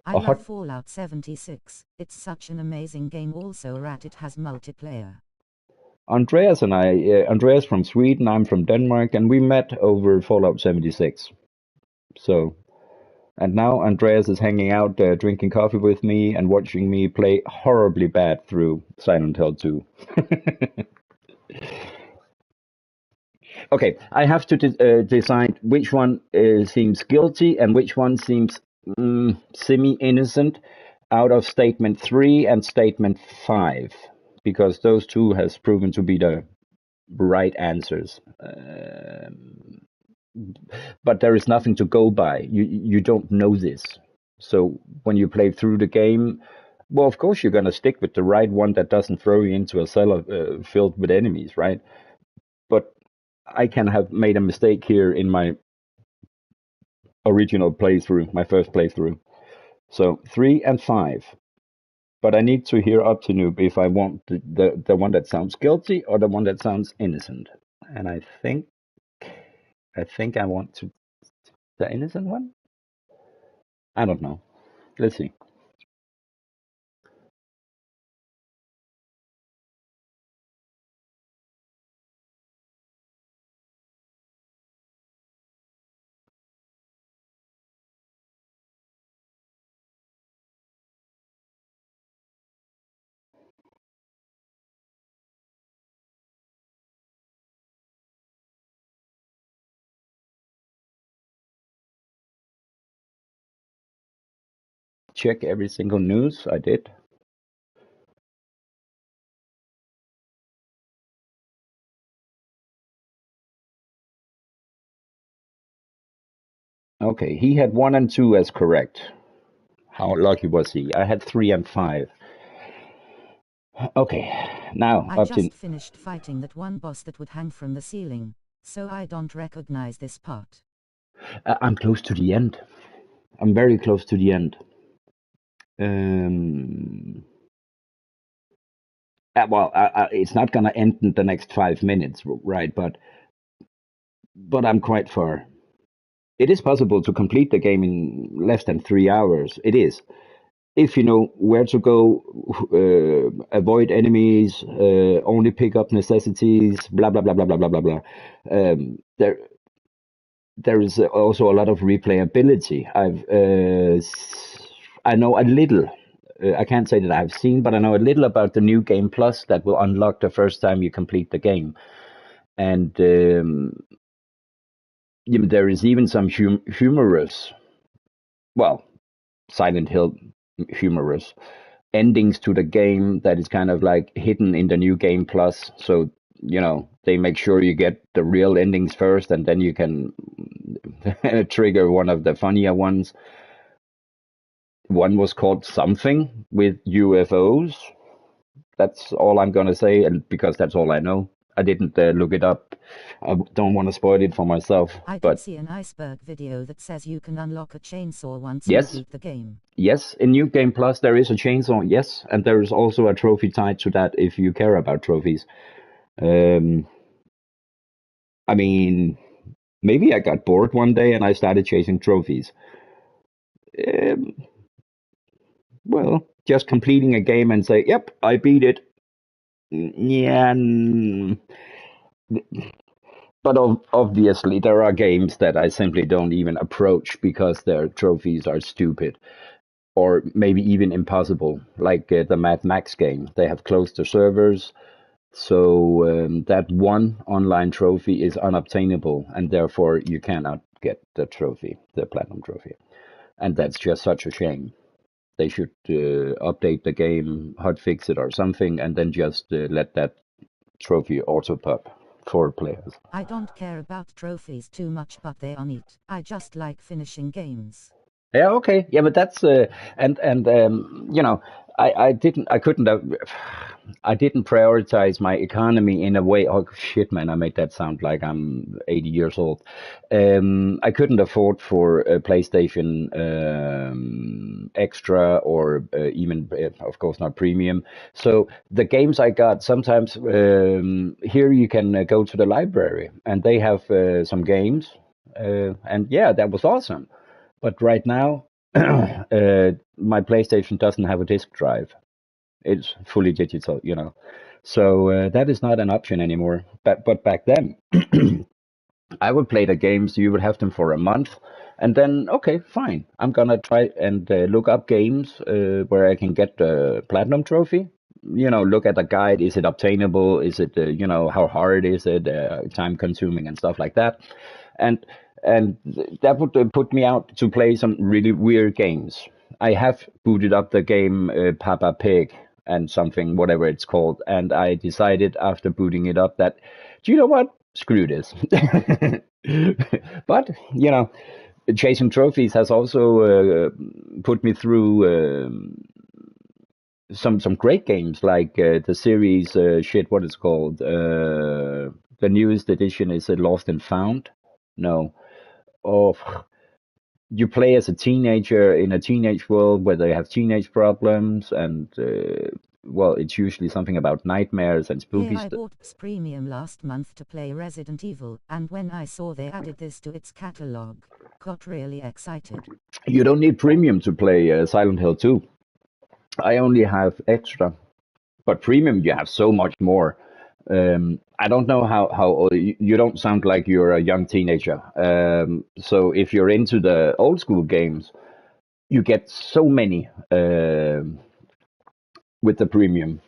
I a love hot. Fallout 76. It's such an amazing game. Also, rat it has multiplayer. Andreas from Sweden, I'm from Denmark, and we met over Fallout 76. So, and now Andreas is hanging out, drinking coffee with me and watching me play horribly bad through Silent Hill 2. Okay, I have to decide which one seems guilty and which one seems semi-innocent out of statement 3 and statement 5, because those two has proven to be the right answers. But there is nothing to go by. You don't know this. So when you play through the game, well, of course you're going to stick with the right one that doesn't throw you into a cell filled with enemies, right? But I can have made a mistake here in my original playthrough, my first playthrough. So 3 and 5. But I need to hear up to Noob if I want the one that sounds guilty or the one that sounds innocent. And I think I want to the innocent one. I don't know. Let's see. Check every single news I did. Okay, he had 1 and 2 as correct. How lucky was he? I had 3 and 5. Okay, now I up to. just finished fighting that one boss that would hang from the ceiling, so I don't recognize this part. I'm close to the end. I'm very close to the end. Well, it's not gonna end in the next 5 minutes, right? But I'm quite far. It is possible to complete the game in less than 3 hours. It is, if you know where to go, avoid enemies, only pick up necessities, blah blah blah blah blah blah blah blah. There is also a lot of replayability. I know a little. I can't say that I've seen, but I know a little about the new game plus that will unlock the first time you complete the game, and there is even some humorous, well, Silent Hill humorous endings to the game that is kind of like hidden in the new game plus. So they make sure you get the real endings first, and then you can trigger one of the funnier ones. One was called something with UFOs. That's all I'm gonna say, and because that's all I know. I didn't look it up. I don't want to spoil it for myself. I did But see an iceberg video that says you can unlock a chainsaw once you yes, beat the game. yes, in New Game Plus there is a chainsaw. Yes, and there is also a trophy tied to that if you care about trophies. I mean, maybe I got bored one day and I started chasing trophies. Um, well, just completing a game and say, "Yep, I beat it." Yeah, But obviously, there are games that I simply don't even approach because their trophies are stupid or maybe even impossible. Like the Mad Max game, they have closed the servers, so that one online trophy is unobtainable, and therefore you cannot get the trophy, the platinum trophy. And that's just such a shame. They should update the game, hotfix it or something, and then just let that trophy auto pop for players. I don't care about trophies too much, but they are neat. I just like finishing games. Yeah, okay. Yeah, but that's and you know, I couldn't have, I didn't prioritize my economy in a way. Oh shit, man, I made that sound like I'm 80 years old. I couldn't afford for a PlayStation Extra or even, of course, not premium. So the games I got sometimes here you can go to the library and they have some games, and yeah, that was awesome. But right now, my PlayStation doesn't have a disk drive. It's fully digital, you know. So that is not an option anymore. But back then, I would play the games. You would have them for a month, and then okay, fine. I'm gonna try and look up games where I can get the platinum trophy. You know, look at the guide. Is it obtainable? Is it you know, how hard is it? Time consuming and stuff like that. And that would put me out to play some really weird games. I have booted up the game Papa Pig and something, whatever it's called, and I decided after booting it up that, do you know what? Screw this. But you know, chasing trophies has also put me through some great games like the series shit. What is it called? The newest edition is Lost and Found. No, oh, you play as a teenager in a teenage world where they have teenage problems, and well, it's usually something about nightmares and Yeah, spooky I stuff. bought Premium last month to play Resident Evil, and when I saw they added this to its catalog, got really excited. You don't need premium to play Silent Hill 2. I only have extra, but premium you have so much more. I don't know how old, you don't sound like you're a young teenager. So if you're into the old school games, you get so many with the premium.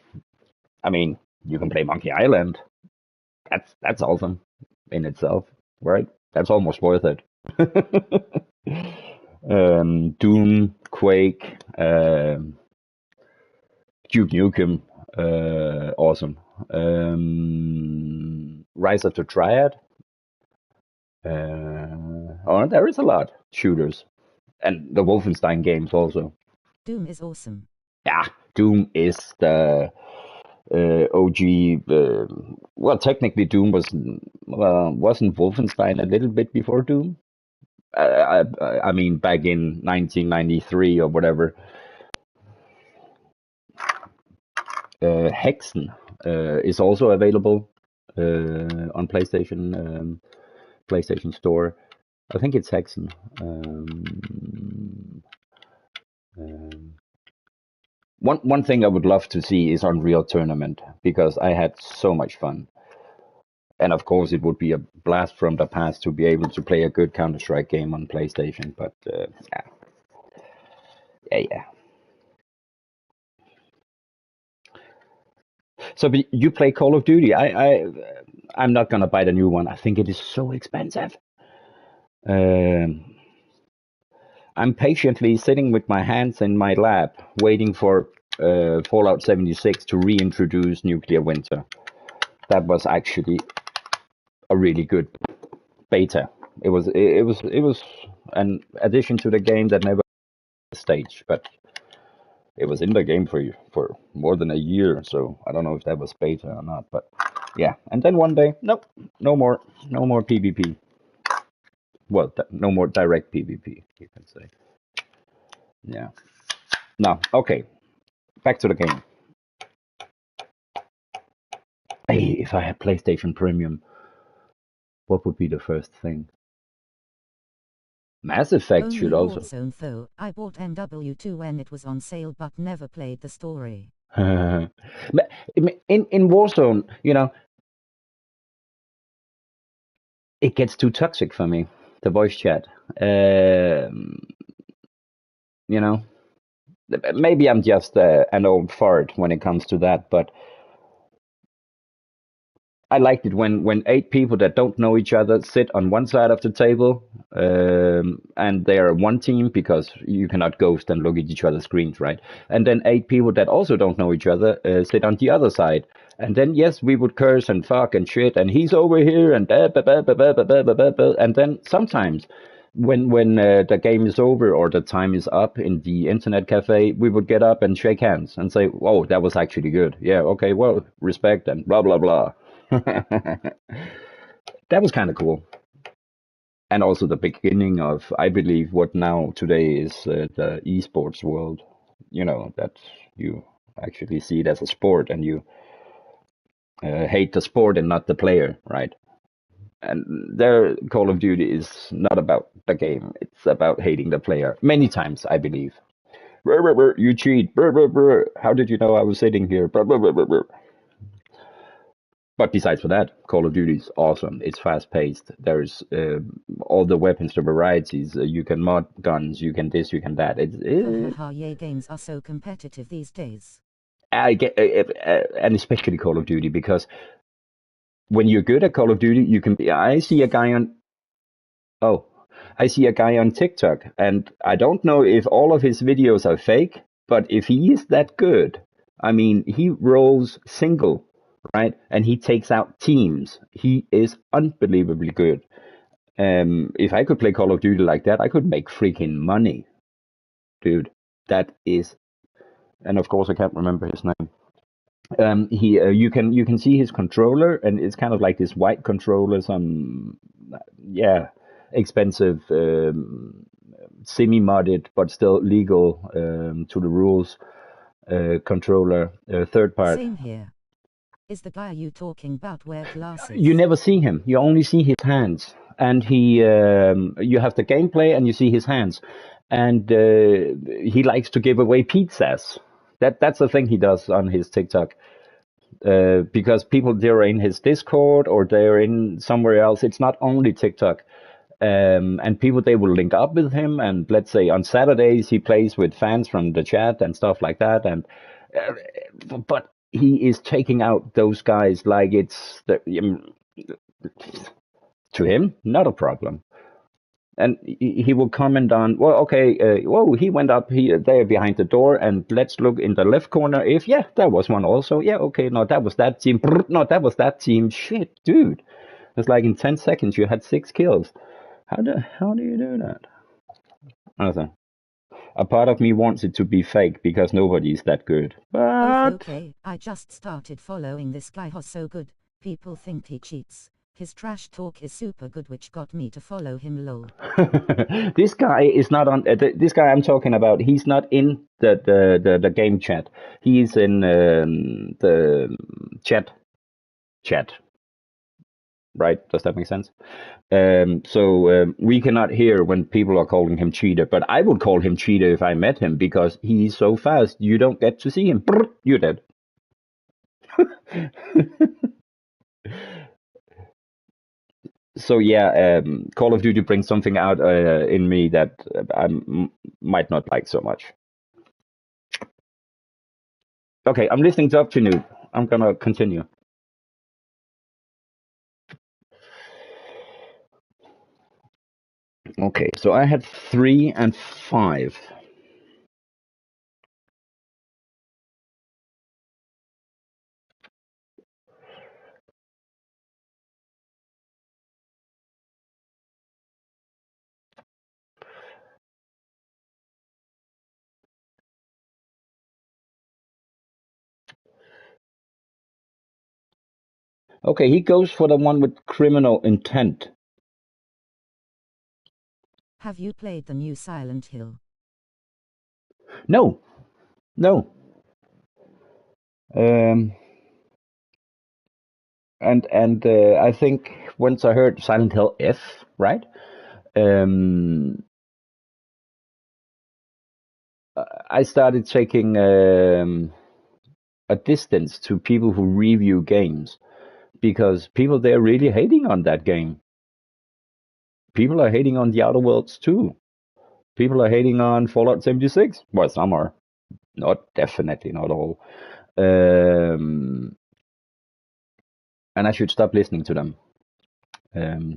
I mean, you can play Monkey Island. That's awesome in itself, right? That's almost worth it. Doom, Quake, Duke Nukem, awesome. Rise of the Triad. Oh, there is a lot shooters, and the Wolfenstein games also. Doom is awesome. Yeah, Doom is the OG. Well, technically, Doom was wasn't Wolfenstein a little bit before Doom? I mean, back in 1993 or whatever. Hexen is also available on PlayStation Store. I think it's Hexen. Um, one thing I would love to see is Unreal Tournament because I had so much fun. And of course, it would be a blast from the past to be able to play a good Counter-Strike game on PlayStation. But yeah, yeah. So but you play Call of Duty. I'm not gonna buy the new one. I think it is so expensive. Um, I'm patiently sitting with my hands in my lap, waiting for Fallout 76 to reintroduce Nuclear Winter. That was actually a really good beta. It was an addition to the game that never stage, but it was in the game for more than a year. So I don't know if that was beta or not, but yeah. And then one day, nope, no more PvP. Well, no more direct PvP, you can say. Yeah. No, okay. Back to the game. Hey, if I had PlayStation Premium, what would be the first thing? Mass Effect should Only also. Warzone though. I bought MW2 when it was on sale but never played the story. But in Warzone, you know, it gets too toxic for me, the voice chat. Um, you know, maybe I'm just an old fart when it comes to that, but I liked it when 8 people that don't know each other sit on one side of the table, and they are one team because you cannot ghost and look at each other's screens, right? And then 8 people that also don't know each other sit on the other side. And then yes, we would curse and fuck and shit, and he's over here and and then sometimes when the game is over or the time is up in the internet cafe, we would get up and shake hands and say, "Oh, that was actually good. Yeah, okay, well, respect and blah blah blah." That was kind of cool. And also the beginning of, I believe, what now today is the esports world. That you actually see it as a sport and you hate the sport and not the player, right? And their Call of Duty is not about the game, it's about hating the player. Many times, I believe. Brr, brr, brr, you cheat. Brr, brr, brr. How did you know I was sitting here? Brr, brr, brr, brr, brr. But besides for that, Call of Duty is awesome. It's fast paced. There's all the weapons, the varieties. You can mod guns. You can this. You can that. Yeah, games are so competitive these days. I get, and especially Call of Duty, because when you're good at Call of Duty, you can be. Oh, I see a guy on TikTok, and I don't know if all of his videos are fake, but if he is that good, I mean, he rolls single, right? And he takes out teams. He is unbelievably good. If I could play Call of Duty like that, I could make freaking money, dude. That is, and of course I can't remember his name. You can see his controller, and it's kind of like this white controller, some yeah, expensive, semi-modded but still legal to the rules controller. Third part. Same here. Is the guy you talking about wear glasses? You never see him. You only see his hands, and you have the gameplay, and you see his hands, and he likes to give away pizzas. That's the thing he does on his TikTok. Because people, they're in his Discord or they're in somewhere else. It's not only TikTok. And people, they will link up with him, and let's say on Saturdays he plays with fans from the chat and stuff like that. And but he is taking out those guys like it's to him not a problem. And he will comment on, well, okay, whoa, he went up here, there behind the door, and let's look in the left corner. If, yeah, that was one also. Yeah, okay, no, that was that team. No, that was that team. Shit, dude. It's like in 10 seconds you had 6 kills. How do you do that? Honestly, a part of me wants it to be fake because nobody is that good. But okay, I just started following this guy who's so good. People think he cheats. His trash talk is super good, which got me to follow him. Lol. This guy is not on. This guy I'm talking about, he's not in the game chat. He's in the chat. Right? Does that make sense? So we cannot hear when people are calling him cheater, but I would call him cheater if I met him because he's so fast. You don't get to see him. You're dead. So yeah, Call of Duty brings something out in me that I might not like so much. Okay, I'm listening to Up to Noob. I'm gonna continue. Okay, so I had 3 and 5. Okay, he goes for the one with criminal intent. Have you played the new Silent Hill? No. And I think once I heard Silent Hill F, right? I started taking a distance to people who review games because people, they're really hating on that game. people are hating on the Outer Worlds too. People are hating on Fallout 76. Well, some are. Definitely not all. And I should stop listening to them.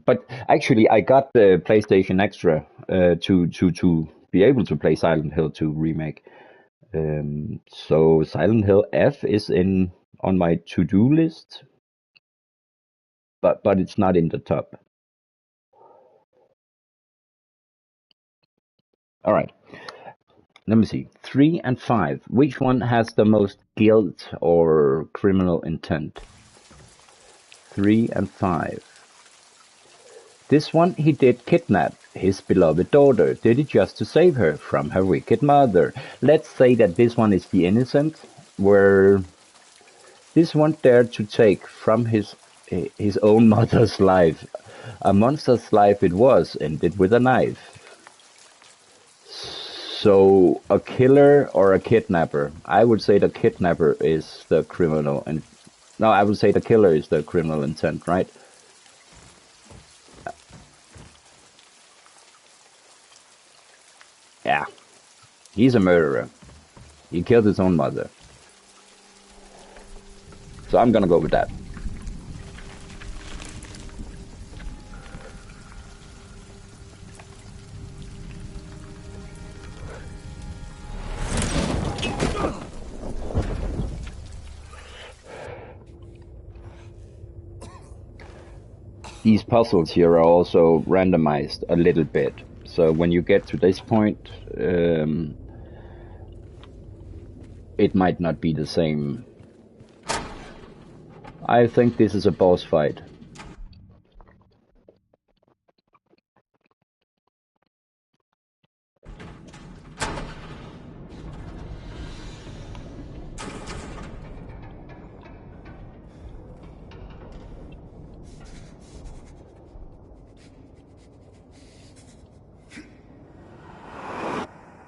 But actually, I got the PlayStation Extra to be able to play Silent Hill 2 Remake. So Silent Hill F is on my to-do list, but it's not in the top. All right. Let me see. 3 and 5. Which one has the most guilt or criminal intent? 3 and 5. This one he did kidnap his beloved daughter. Did it just to save her from her wicked mother. Let's say that this one is the innocent, where this one dared to take from his own mother's life. A monster's life it was, ended with a knife. So a killer or a kidnapper? I would say the kidnapper is the criminal, and no, I would say the killer is the criminal intent, right? Yeah, he's a murderer. He killed his own mother. So I'm gonna go with that. These puzzles here are also randomized a little bit. So when you get to this point, it might not be the same. I think this is a boss fight.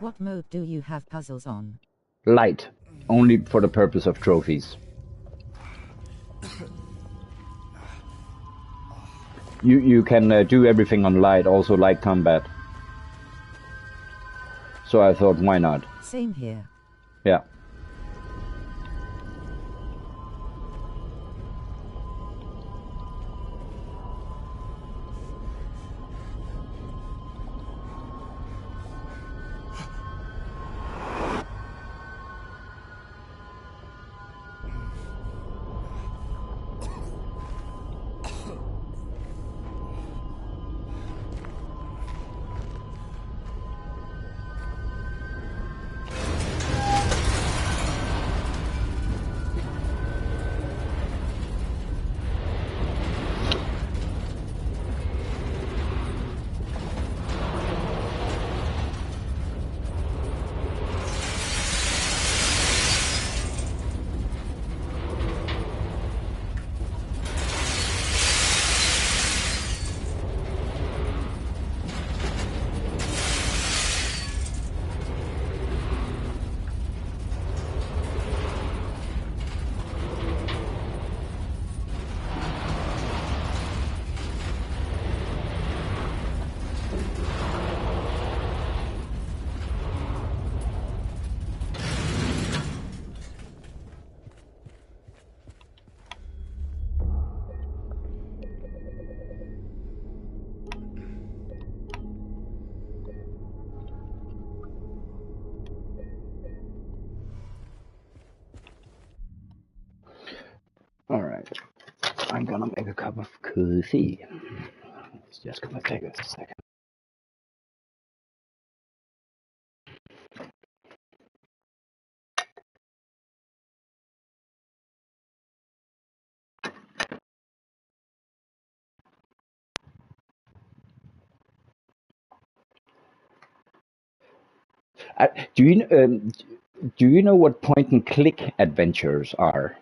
What mode do you have puzzles on? Light, only for the purpose of trophies. You can do everything on light, also light combat. So I thought, why not? Same here. Yeah. All right. I'm gonna make a cup of coffee. It's just gonna take us a second. Do you know what point and click adventures are?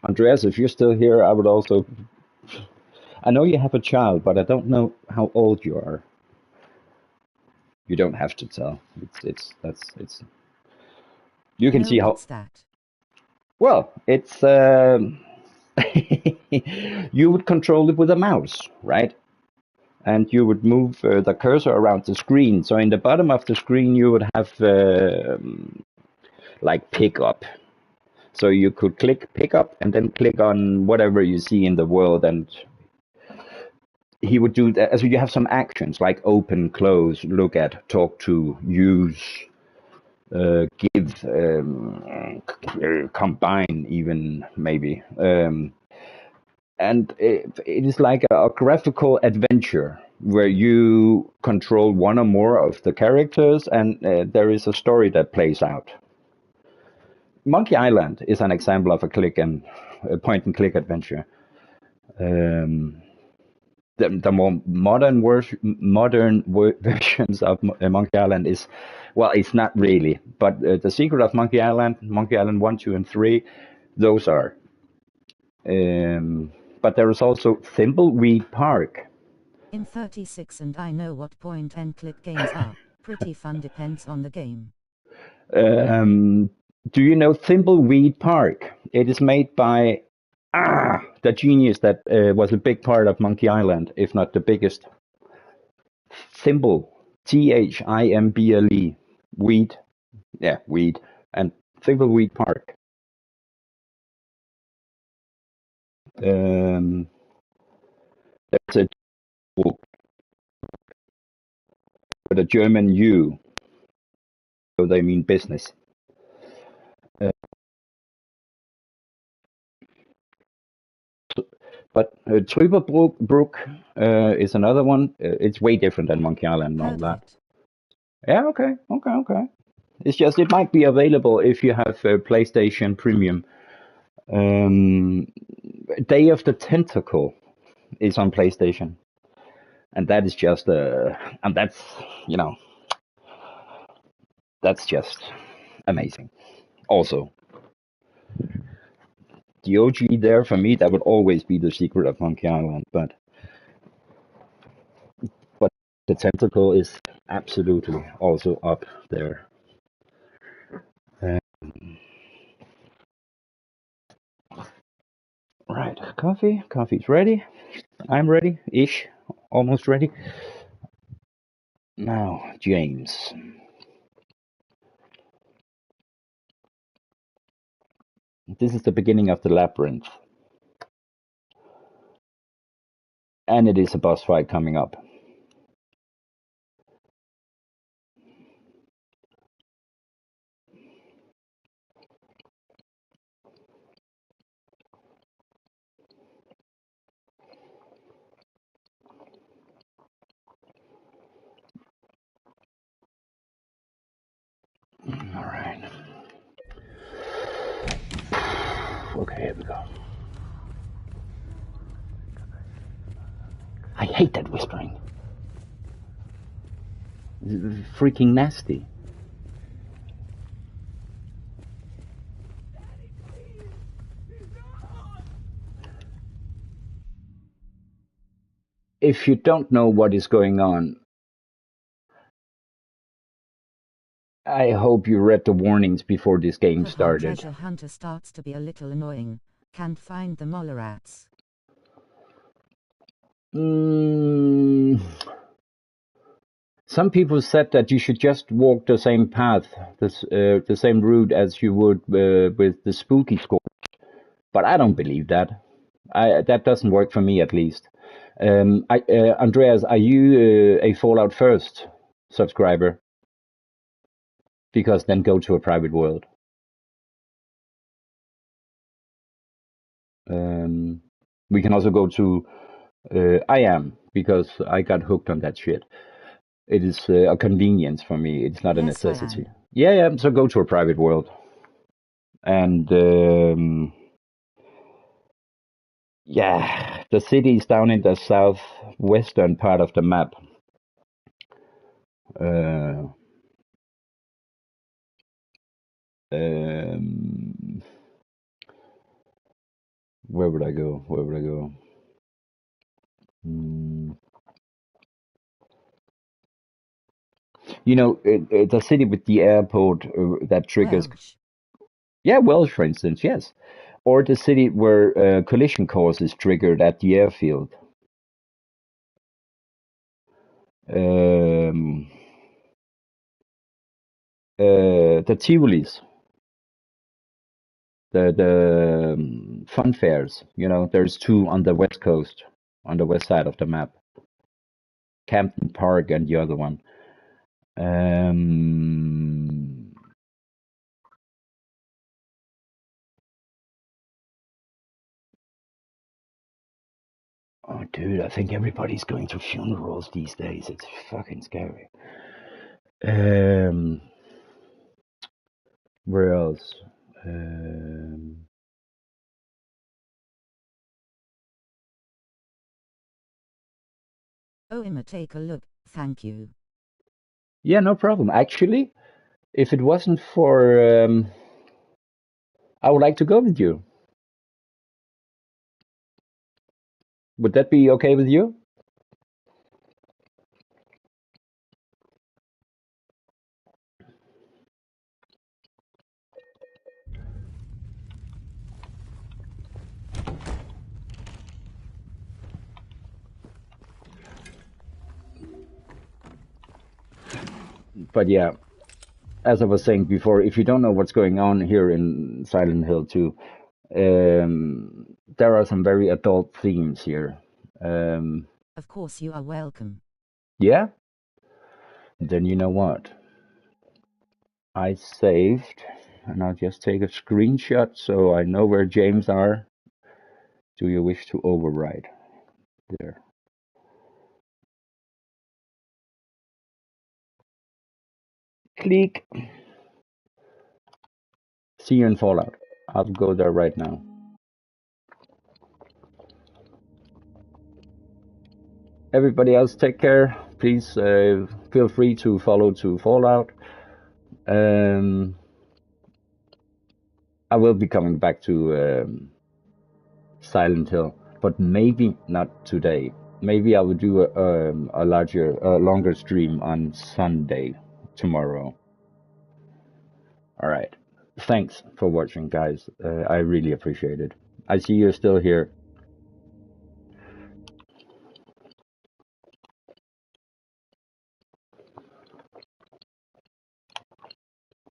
Andreas, if you're still here, I would also. I know you have a child, but I don't know how old you are. You don't have to tell. It's. You can No, see how. what's that? Well, it's You would control it with a mouse, right? And you would move the cursor around the screen. So in the bottom of the screen, you would have like pick up. So you could click pick up and then click on whatever you see in the world, and he would do that. So you have some actions like open, close, look at, talk to, use, give, combine, even maybe. And it is like a graphical adventure where you control one or more of the characters, and there is a story that plays out. Monkey Island is an example of a point and click adventure. Um, the more modern versions of Monkey Island is, well, it's not really, but the Secret of Monkey Island, Monkey Island 1, 2, and 3, those are. But there is also Thimbleweed Park. In 36, and I know what point and click games are. Pretty fun, depends on the game. Do you know Thimbleweed Park? It is made by the genius that was a big part of Monkey Island, if not the biggest. Thimble, Thimble, weed, yeah, weed, and Thimbleweed Park. There's a with a German U, so they mean business. But Trüberbrook is another one. It's way different than Monkey Island and all Heard of that. it. Yeah, okay. It's just it might be available if you have PlayStation Premium. Day of the Tentacle is on PlayStation, and that is just and that's that's just amazing. Also, the OG there for me, that would always be the Secret of Monkey Island, but the Tentacle is absolutely also up there. Right, coffee's ready. I'm ready ish, almost ready. Now, James. This is the beginning of the labyrinth, and it is a boss fight coming up. All right. Okay, here we go. I hate that whispering. It's freaking nasty. If you don't know what is going on, I hope you read the warnings before this game The hot started. treasure hunter starts to be a little annoying. Can't find the molar rats. Some people said that you should just walk the same path, the same route as you would with the spooky score. But I don't believe that. That doesn't work for me, at least. Andreas, are you a Fallout First subscriber? Because then go to a private world. We can also go to. I am, because I got hooked on that shit. It is a convenience for me. It's not a Yes, I necessity. am. Yeah. So go to a private world, and yeah, the city is down in the southwestern part of the map. Where would I go? You know, the city with the airport that triggers. Welsh. Yeah, Welsh, for instance, yes. or the city where a collision course is triggered at the airfield. Um, the Tivolis, the fun fairs. You know, there's two on the west coast, on the west side of the map. Campton Park and the other one. Oh, dude, I think everybody's going to funerals these days. It's fucking scary. Where else? Oh, Emma, take a look. Thank you. Yeah, no problem. Actually, if it wasn't for, I would like to go with you. Would that be okay with you? But yeah, as I was saying before, if you don't know what's going on here in Silent Hill 2, there are some very adult themes here. Of course, you are welcome. Yeah? Then you know what? I saved, and I'll just take a screenshot so I know where James are. Do you wish to override? There. Click. See you in Fallout. I'll go there right now. Everybody else, take care. Please feel free to follow to Fallout. I will be coming back to Silent Hill, but maybe not today. Maybe I will do a longer stream on Sunday, tomorrow. All right. Thanks for watching, guys. I really appreciate it. I see you're still here.